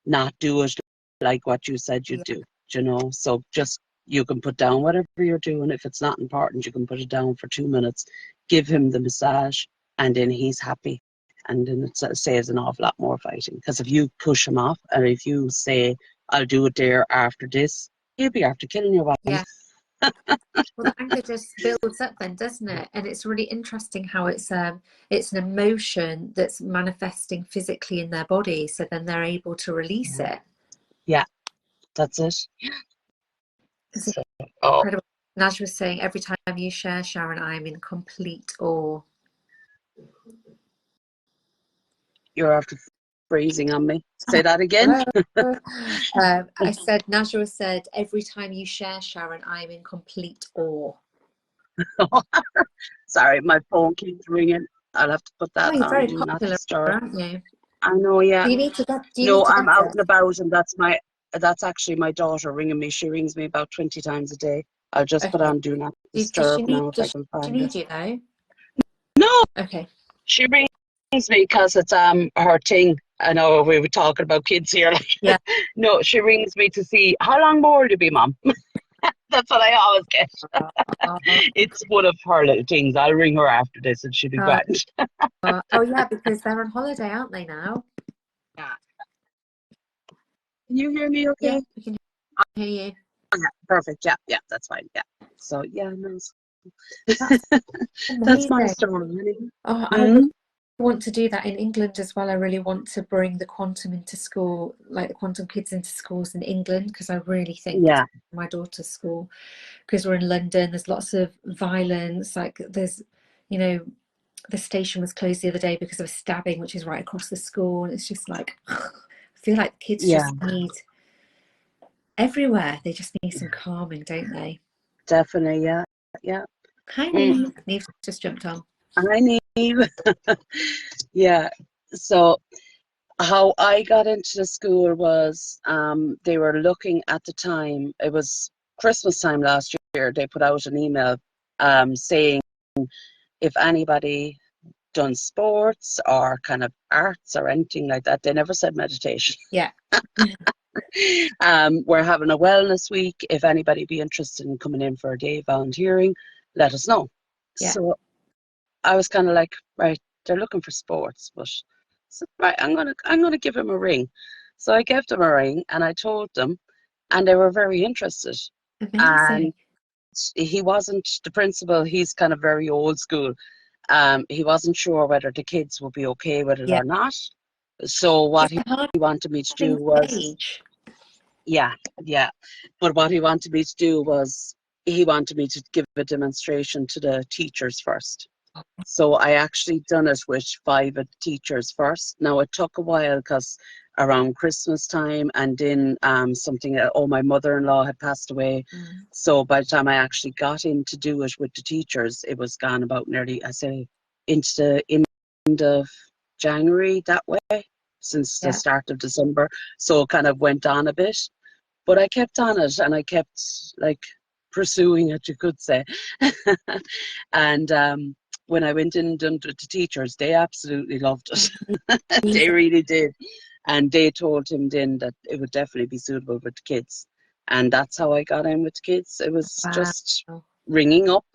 Speaker 2: not do it like what you said you'd
Speaker 1: Yeah.
Speaker 2: do, you know? So just, you can put down whatever you're doing. If it's not important, you can put it down for 2 minutes, give him the massage, and then he's happy. And then it saves an awful lot more fighting. Because if you push him off, and if you say, I'll do it there after this, he'll be after killing you.
Speaker 1: Yeah. Well, the anger just builds up then, doesn't it? And it's really interesting how it's an emotion that's manifesting physically in their body, so then they're able to release it.
Speaker 2: Yeah, that's it.
Speaker 1: It's
Speaker 2: So, oh,
Speaker 1: incredible. And as you were saying, every time you share, Sharon, I'm in complete awe.
Speaker 2: you're after freezing on me. Say that again.
Speaker 1: I said, Najwa said, every time you share, Sharon, I'm in complete awe.
Speaker 2: Sorry, my phone keeps ringing. I'll have to put
Speaker 1: Oh,
Speaker 2: that
Speaker 1: you're
Speaker 2: on
Speaker 1: very
Speaker 2: Do Not
Speaker 1: popular,
Speaker 2: Disturb.
Speaker 1: aren't you?
Speaker 2: I know, yeah.
Speaker 1: Do you need to
Speaker 2: No, I'm
Speaker 1: get
Speaker 2: out
Speaker 1: it?
Speaker 2: and about, and that's actually my daughter ringing me. She rings me about 20 times a day. I'll just put
Speaker 1: Okay.
Speaker 2: on Do Not
Speaker 1: Does she
Speaker 2: Disturb
Speaker 1: need
Speaker 2: now if I can
Speaker 1: she
Speaker 2: find
Speaker 1: need
Speaker 2: it.
Speaker 1: you though?
Speaker 2: No,
Speaker 1: Okay.
Speaker 2: she rings me because it's her thing. I know we were talking about kids here.
Speaker 1: Yeah.
Speaker 2: No, she rings me to see how long more will you be, Mom? That's what I always get. It's one of her little things. I'll ring her after this and she'll be
Speaker 1: Uh,
Speaker 2: grand.
Speaker 1: oh yeah, because they're on holiday, aren't they now?
Speaker 2: Yeah. Can you hear me
Speaker 1: Yeah,
Speaker 2: okay?
Speaker 1: we can hear you.
Speaker 2: Yeah, perfect. Yeah, that's fine. Yeah. So yeah, no,
Speaker 1: That's
Speaker 2: that's my
Speaker 1: amazing.
Speaker 2: story.
Speaker 1: Oh, I
Speaker 2: Mm,
Speaker 1: really want to do that in England as well. I really want to bring the quantum into school, like the quantum kids into schools in England, because I really think
Speaker 2: yeah,
Speaker 1: my daughter's school, because we're in London, there's lots of violence. Like there's, you know, the station was closed the other day because of a stabbing, which is right across the school. And it's just like, I feel like kids
Speaker 2: yeah,
Speaker 1: just need everywhere. They just need some calming, don't they?
Speaker 2: definitely. Yeah, yeah.
Speaker 1: Hi,
Speaker 2: Mm,
Speaker 1: Neve. Neve just jumped on.
Speaker 2: I need. Yeah. So how I got into the school was they were looking at the time, it was Christmas time last year, they put out an email saying if anybody done sports or kind of arts or anything like that, they never said meditation.
Speaker 1: Yeah.
Speaker 2: We're having a wellness week. If anybody be interested in coming in for a day volunteering, let us know.
Speaker 1: Yeah.
Speaker 2: So I was kind of like, right, they're looking for sports, but so, right, I'm gonna give him a ring. So I gave them a ring and I told them, and they were very interested.
Speaker 1: Amazing.
Speaker 2: And he wasn't the principal. He's kind of very old school. He wasn't sure whether the kids would be okay with it
Speaker 1: Yeah.
Speaker 2: or not. So
Speaker 1: Is
Speaker 2: what
Speaker 1: it hard
Speaker 2: he wanted me to do
Speaker 1: thing to
Speaker 2: was,
Speaker 1: age?
Speaker 2: yeah, yeah. But what he wanted me to do was he wanted me to give a demonstration to the teachers first. So I actually done it with 5 of the teachers first. Now it took a while because around Christmas time and then something, my mother-in-law had passed away.
Speaker 1: Mm.
Speaker 2: So by the time I actually got in to do it with the teachers, it was gone about nearly, I say, into the end of January that way, since the
Speaker 1: Yeah.
Speaker 2: start of December. So it kind of went on a bit. But I kept on it and I kept like pursuing it, you could say. And when I went in and done it with the teachers, they absolutely loved it. They
Speaker 1: Amazing.
Speaker 2: really did. And they told him then that it would definitely be suitable with the kids. And that's how I got in with the kids. It was
Speaker 1: Wow.
Speaker 2: just ringing up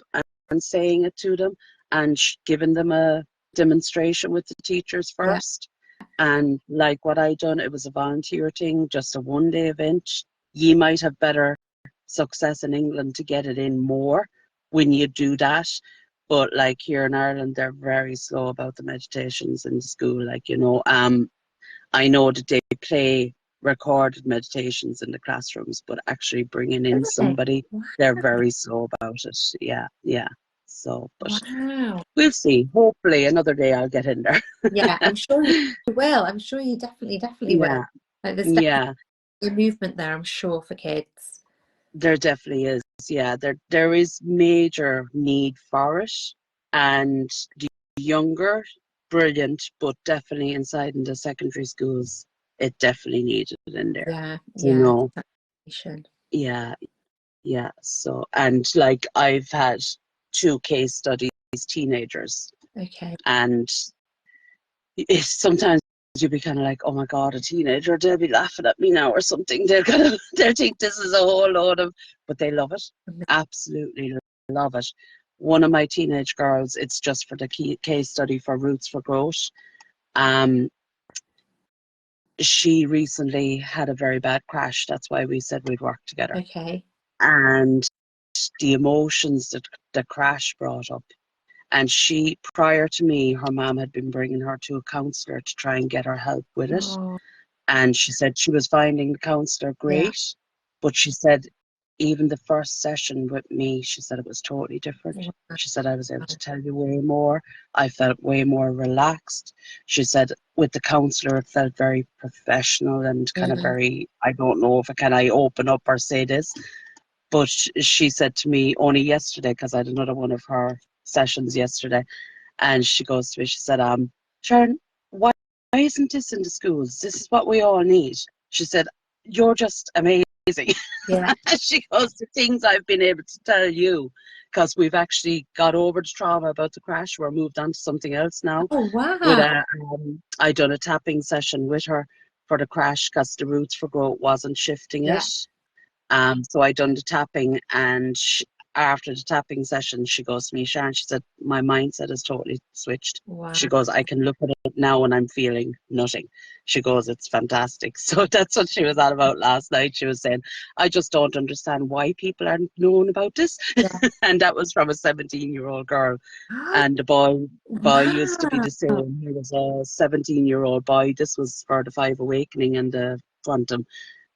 Speaker 2: and saying it to them and giving them a demonstration with the teachers
Speaker 1: Yeah.
Speaker 2: first. And like what I done, it was a volunteer thing, just a 1 day event. You might have better success in England to get it in more when you do that. But like here in Ireland, they're very slow about the meditations in the school. Like, I know that they play recorded meditations in the classrooms, but actually bringing in
Speaker 1: Really?
Speaker 2: somebody, they're very slow about it. Yeah, yeah. So, but
Speaker 1: Wow.
Speaker 2: we'll see. Hopefully another day I'll get in there.
Speaker 1: Yeah, I'm sure you will. I'm sure you definitely will.
Speaker 2: Yeah,
Speaker 1: Like there's definitely
Speaker 2: yeah.
Speaker 1: a movement there, I'm sure, for kids.
Speaker 2: There definitely is. Yeah, there is major need for it, and the younger, brilliant, but definitely inside in the secondary schools, it definitely needed in there.
Speaker 1: Yeah,
Speaker 2: You
Speaker 1: yeah.
Speaker 2: know, yeah, yeah. So, and like I've had 2 case studies, teenagers,
Speaker 1: Okay.
Speaker 2: and sometimes you'd be kind of like, oh my God, a teenager, they'll be laughing at me now or something. They'll think this is a whole load of, but they love it. Absolutely love it. One of my teenage girls, it's just for the case study for Roots for Growth. Um, she recently had a very bad crash. That's why we said we'd work together.
Speaker 1: Okay.
Speaker 2: And the emotions that Crash brought up. And she, prior to me, her mom had been bringing her to a counsellor to try and get her help with it.
Speaker 1: Oh,
Speaker 2: And she said she was finding the counsellor
Speaker 1: yeah.
Speaker 2: great, but she said even the first session with me, she said it was totally different.
Speaker 1: Wow.
Speaker 2: She said I was able to tell you way more. I felt way more relaxed. She said with the counsellor, it felt very professional and kind of very, I don't know if I open up or say this, but she said to me only yesterday, because I had another one of her sessions yesterday, and she goes to me, she said, Sharon, why isn't this in the schools? This is what we all need. She said, you're just amazing.
Speaker 1: Yeah.
Speaker 2: She goes, the things I've been able to tell you, because we've actually got over the trauma about the crash. We're moved on to something else now.
Speaker 1: Oh, wow.
Speaker 2: I done a tapping session with her for the crash because the roots for growth wasn't shifting it. So I done the tapping, and after the tapping session, she goes to me, Sharon, she said, my mindset has totally switched.
Speaker 1: Wow.
Speaker 2: She goes, I can look at it now and I'm feeling nothing. She goes, it's fantastic. So that's what she was on about last night. She was saying, I just don't understand why people aren't knowing about this.
Speaker 1: Yeah.
Speaker 2: And that was from a 17-year-old girl. And the boy used to be the same. He was a 17-year-old boy. This was for the 5 Awakening and the Quantum.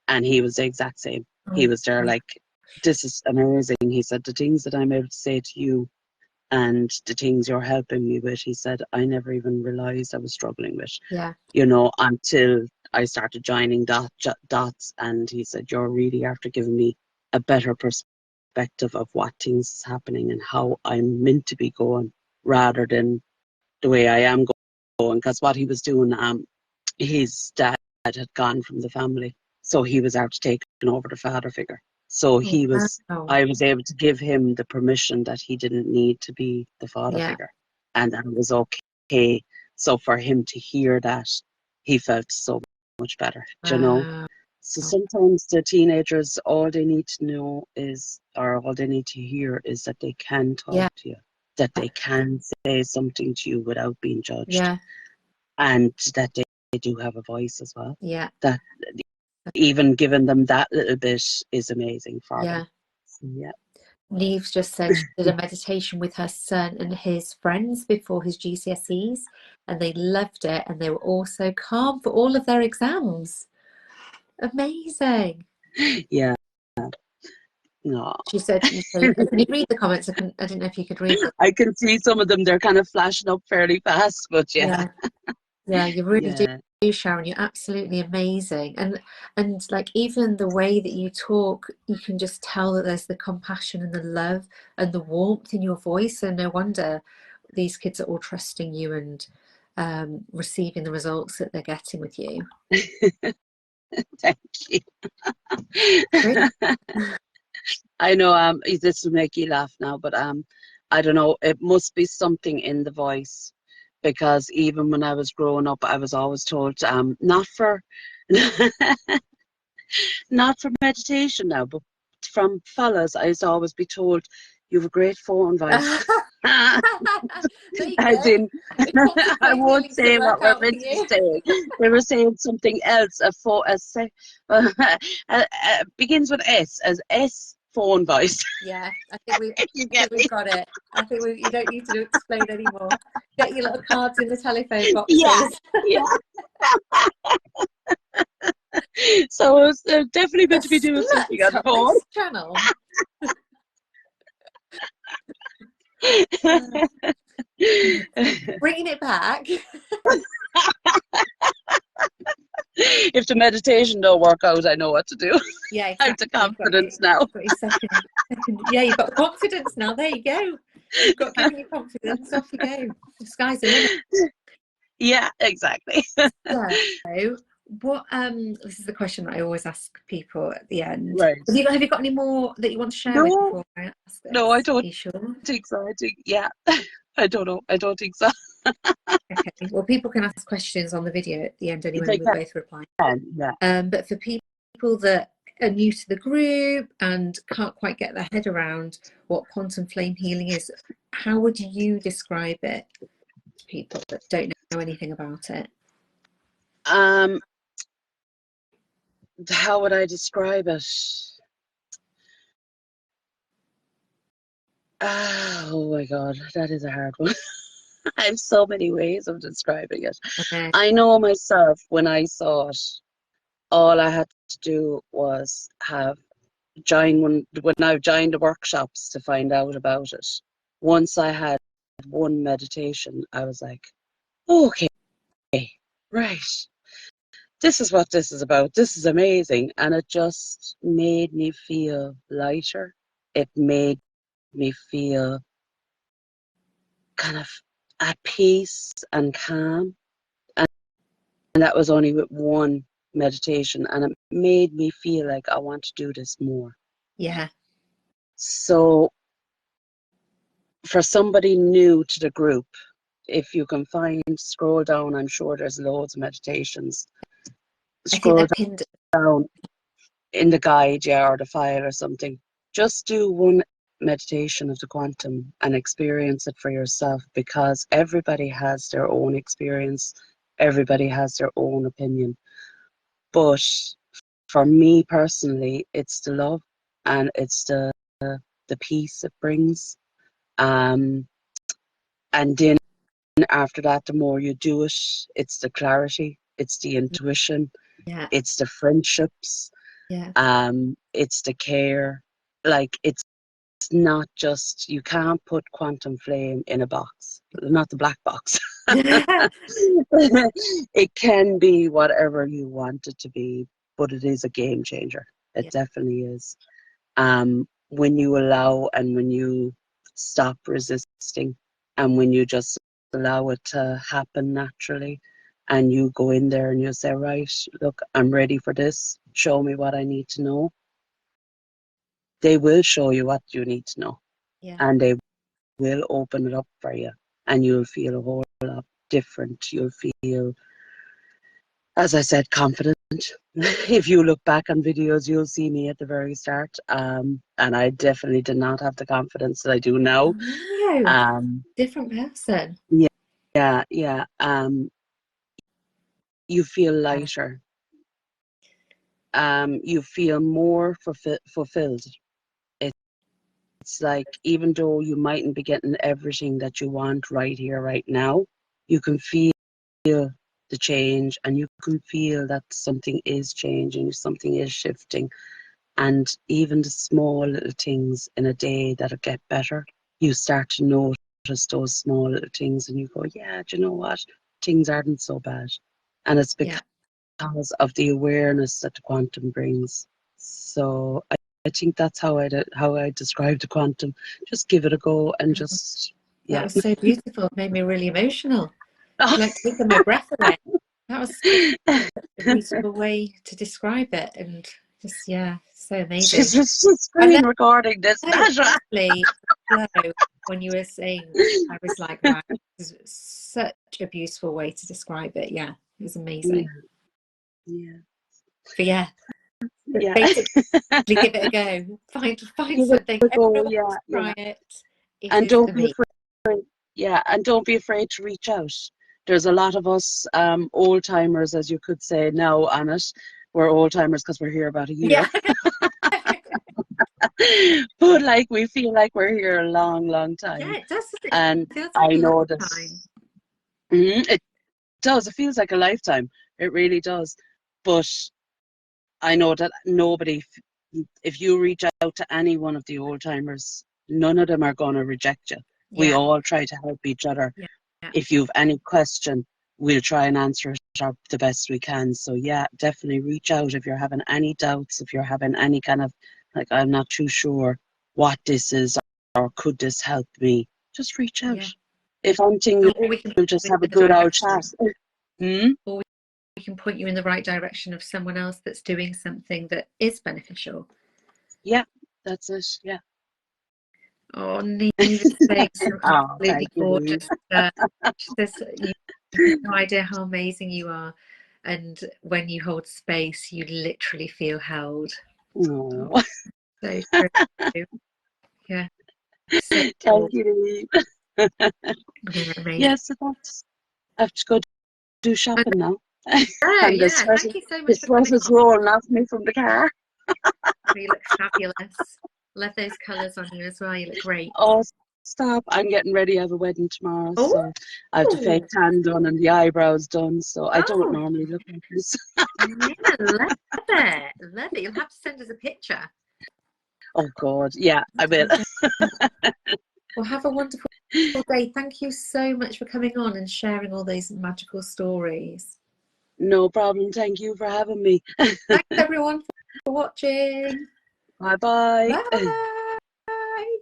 Speaker 2: And he was the exact same. He was there like, this is amazing. He said, the things that I'm able to say to you and the things you're helping me with, he said, I never even realised I was struggling with.
Speaker 1: Yeah.
Speaker 2: You know, until I started joining dots. And he said, you're really after giving me a better perspective of what things is happening and how I'm meant to be going rather than the way I am going. Because what he was doing, his dad had gone from the family. So he was after taking over the father figure. So I was able to give him the permission that he didn't need to be the father figure, and that it was okay. So for him to hear that, he felt so much better, you know. So sometimes the teenagers, all they need to know is, or all they need to hear is that they can talk to you, that they can say something to you without being judged, and that they do have a voice as well.
Speaker 1: Yeah.
Speaker 2: That even giving them that little bit is amazing for them. So, yeah.
Speaker 1: Neve's just said she did a meditation with her son and his friends before his GCSEs, and they loved it, and they were all so calm for all of their exams. Amazing.
Speaker 2: Yeah. No.
Speaker 1: She said, can you read the comments? I didn't know if you could read them.
Speaker 2: I can see some of them, they're kind of flashing up fairly fast, but yeah.
Speaker 1: Yeah, you really do, Sharon. You're absolutely amazing. And like, even the way that you talk, you can just tell that there's the compassion and the love and the warmth in your voice. And no wonder these kids are all trusting you and receiving the results that they're getting with you.
Speaker 2: Thank you.
Speaker 1: Really?
Speaker 2: I know this will make you laugh now, but I don't know, it must be something in the voice, because even when I was growing up, I was always told not for not for meditation now, but from fellas, I used to always be told, you have a great phone voice. As in, I won't say what we're meant to be saying. They were saying something else. Begins with S, as S phone voice.
Speaker 1: Yeah, I think we've got it. I think you don't need to explain anymore. Get your little cards in the telephone boxes.
Speaker 2: Yeah. So it's definitely meant to be doing something on the phone.
Speaker 1: This channel. Bringing it back.
Speaker 2: If the meditation don't work out, I know what to do.
Speaker 1: Yeah, exactly.
Speaker 2: I have the confidence now.
Speaker 1: Yeah, you've got confidence now. There you go. You've got given you confidence. Off you go. The sky's the limit.
Speaker 2: Yeah, exactly.
Speaker 1: So, what? This is the question that I always ask people at the end.
Speaker 2: Right.
Speaker 1: Have you got any more that you want to share with before I ask this?
Speaker 2: No, I don't.
Speaker 1: Are you sure?
Speaker 2: Think so. I don't know. I don't think so.
Speaker 1: Okay. Well, people can ask questions on the video at the end anyway. We both reply.
Speaker 2: Yeah.
Speaker 1: But for people that are new to the group and can't quite get their head around what quantum flame healing is, how would you describe it to people that don't know anything about it?
Speaker 2: How would I describe it? Oh my God, that is a hard one. I have so many ways of describing it.
Speaker 1: Okay.
Speaker 2: I know myself when I saw it, all I had to do was have join when I joined the workshops to find out about it. Once I had one meditation, I was like, okay, right. This is what this is about. This is amazing. And it just made me feel lighter. It made me feel kind of at peace and calm. And that was only with one meditation. And it made me feel like I want to do this more.
Speaker 1: Yeah.
Speaker 2: So for somebody new to the group, if you can scroll down, I'm sure there's loads of meditations.
Speaker 1: I think
Speaker 2: Scroll
Speaker 1: they're pinned.
Speaker 2: down in the guide, yeah, or the file or something. Just do one meditation of the quantum and experience it for yourself, because everybody has their own experience, everybody has their own opinion. But for me personally, it's the love and it's the peace it brings. And then after that, the more you do it, it's the clarity, it's the intuition,
Speaker 1: Yeah.
Speaker 2: it's the friendships,
Speaker 1: Yeah.
Speaker 2: it's the care. Like, it's not just, you can't put quantum flame in a box, not the black box. It can be whatever you want it to be, but it is a game changer. It
Speaker 1: Yeah.
Speaker 2: definitely is. When you allow and when you stop resisting and when you just allow it to happen naturally, and you go in there and you say, right, look, I'm ready for this. Show me what I need to know. They will show you what you need to know,
Speaker 1: Yeah.
Speaker 2: and they will open it up for you, and you'll feel a whole lot different. You'll feel, as I said, confident. If you look back on videos, you'll see me at the very start, and I definitely did not have the confidence that I do now.
Speaker 1: No, different person.
Speaker 2: Yeah, yeah. You feel lighter. You feel more fulfilled. It's like, even though you mightn't be getting everything that you want right here, right now, you can feel the change, and you can feel that something is changing, something is shifting. And even the small little things in a day that'll get better, you start to notice those small little things and you go, yeah, do you know what? Things aren't so bad. And it's
Speaker 1: Yeah.
Speaker 2: because of the awareness that the quantum brings. So I think that's how I describe the quantum. Just give it a go and just,
Speaker 1: That
Speaker 2: yeah.
Speaker 1: was so beautiful. It made me really emotional. It's like taking my breath away. That was such a beautiful way to describe it, and just, yeah, so amazing.
Speaker 2: She's just
Speaker 1: And then,
Speaker 2: screen recording this.
Speaker 1: no, honestly, flow, when you were saying, I was like, wow, this is such a beautiful way to describe it. Yeah, it was amazing.
Speaker 2: Yeah.
Speaker 1: But yeah,
Speaker 2: Yeah.
Speaker 1: basically, give it a go. Find
Speaker 2: Give it
Speaker 1: something.
Speaker 2: a go.
Speaker 1: Everyone
Speaker 2: Yeah,
Speaker 1: should
Speaker 2: yeah.
Speaker 1: try it. It
Speaker 2: And
Speaker 1: is
Speaker 2: don't
Speaker 1: for
Speaker 2: be
Speaker 1: me.
Speaker 2: afraid. Yeah, and don't be afraid to reach out. There's a lot of us old timers, as you could say now, on it. We're old timers because we're here about a year.
Speaker 1: Yeah.
Speaker 2: But like, we feel like we're here a long, long
Speaker 1: Yeah,
Speaker 2: time.
Speaker 1: it does. It
Speaker 2: And
Speaker 1: feels like
Speaker 2: I
Speaker 1: a
Speaker 2: know that
Speaker 1: lifetime.
Speaker 2: it does. It feels like a lifetime. It really does. But I know that nobody, if you reach out to any one of the old timers, none of them are going to reject you. We
Speaker 1: Yeah.
Speaker 2: all try to help each other.
Speaker 1: Yeah. Yeah.
Speaker 2: If you've any question, we'll try and answer it up the best we can. So yeah, definitely reach out if you're having any doubts, if you're having any kind of, like, I'm not too sure what this is, or could this help me, just reach out.
Speaker 1: Yeah.
Speaker 2: If anything,
Speaker 1: Or we can
Speaker 2: we'll
Speaker 1: point
Speaker 2: just
Speaker 1: you
Speaker 2: have a
Speaker 1: in the
Speaker 2: good old chat.
Speaker 1: direction.
Speaker 2: Hmm?
Speaker 1: Or we can point you in the right direction of someone else that's doing something that is beneficial.
Speaker 2: Yeah, that's it. Yeah.
Speaker 1: Oh, Neva's saying some
Speaker 2: Oh,
Speaker 1: absolutely
Speaker 2: thank you, Louise.
Speaker 1: gorgeous. She says, you have no idea how amazing you are. And when you hold space, you literally feel held.
Speaker 2: Oh.
Speaker 1: Oh, so true. Yeah. So cool.
Speaker 2: Thank you, Louise.
Speaker 1: Yeah, amazing.
Speaker 2: Yes, so that's, I have to go do shopping now.
Speaker 1: Oh,
Speaker 2: And
Speaker 1: yeah. Thank you so
Speaker 2: the
Speaker 1: much for
Speaker 2: sweat
Speaker 1: coming
Speaker 2: is
Speaker 1: on.
Speaker 2: rolling off me from the car.
Speaker 1: You look fabulous. Love those colours on you as well. You look great.
Speaker 2: Oh, stop. I'm getting ready. I have a wedding tomorrow,
Speaker 1: Oh,
Speaker 2: so I have the fake tan done and the eyebrows done, so I don't
Speaker 1: oh,
Speaker 2: normally look like this.
Speaker 1: yeah, love it. Love it. You'll have to send us a picture.
Speaker 2: Oh, God. Yeah, I will.
Speaker 1: Well, have a wonderful day. Thank you so much for coming on and sharing all those magical stories.
Speaker 2: No problem. Thank you for having me.
Speaker 1: Thanks, everyone, for watching.
Speaker 2: Bye-bye.
Speaker 1: Bye.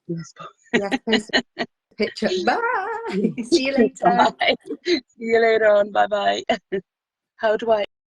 Speaker 2: Yes, bye.
Speaker 1: Yes, post a picture. Bye. See you later.
Speaker 2: Bye. See you later on. Bye-bye. How do I?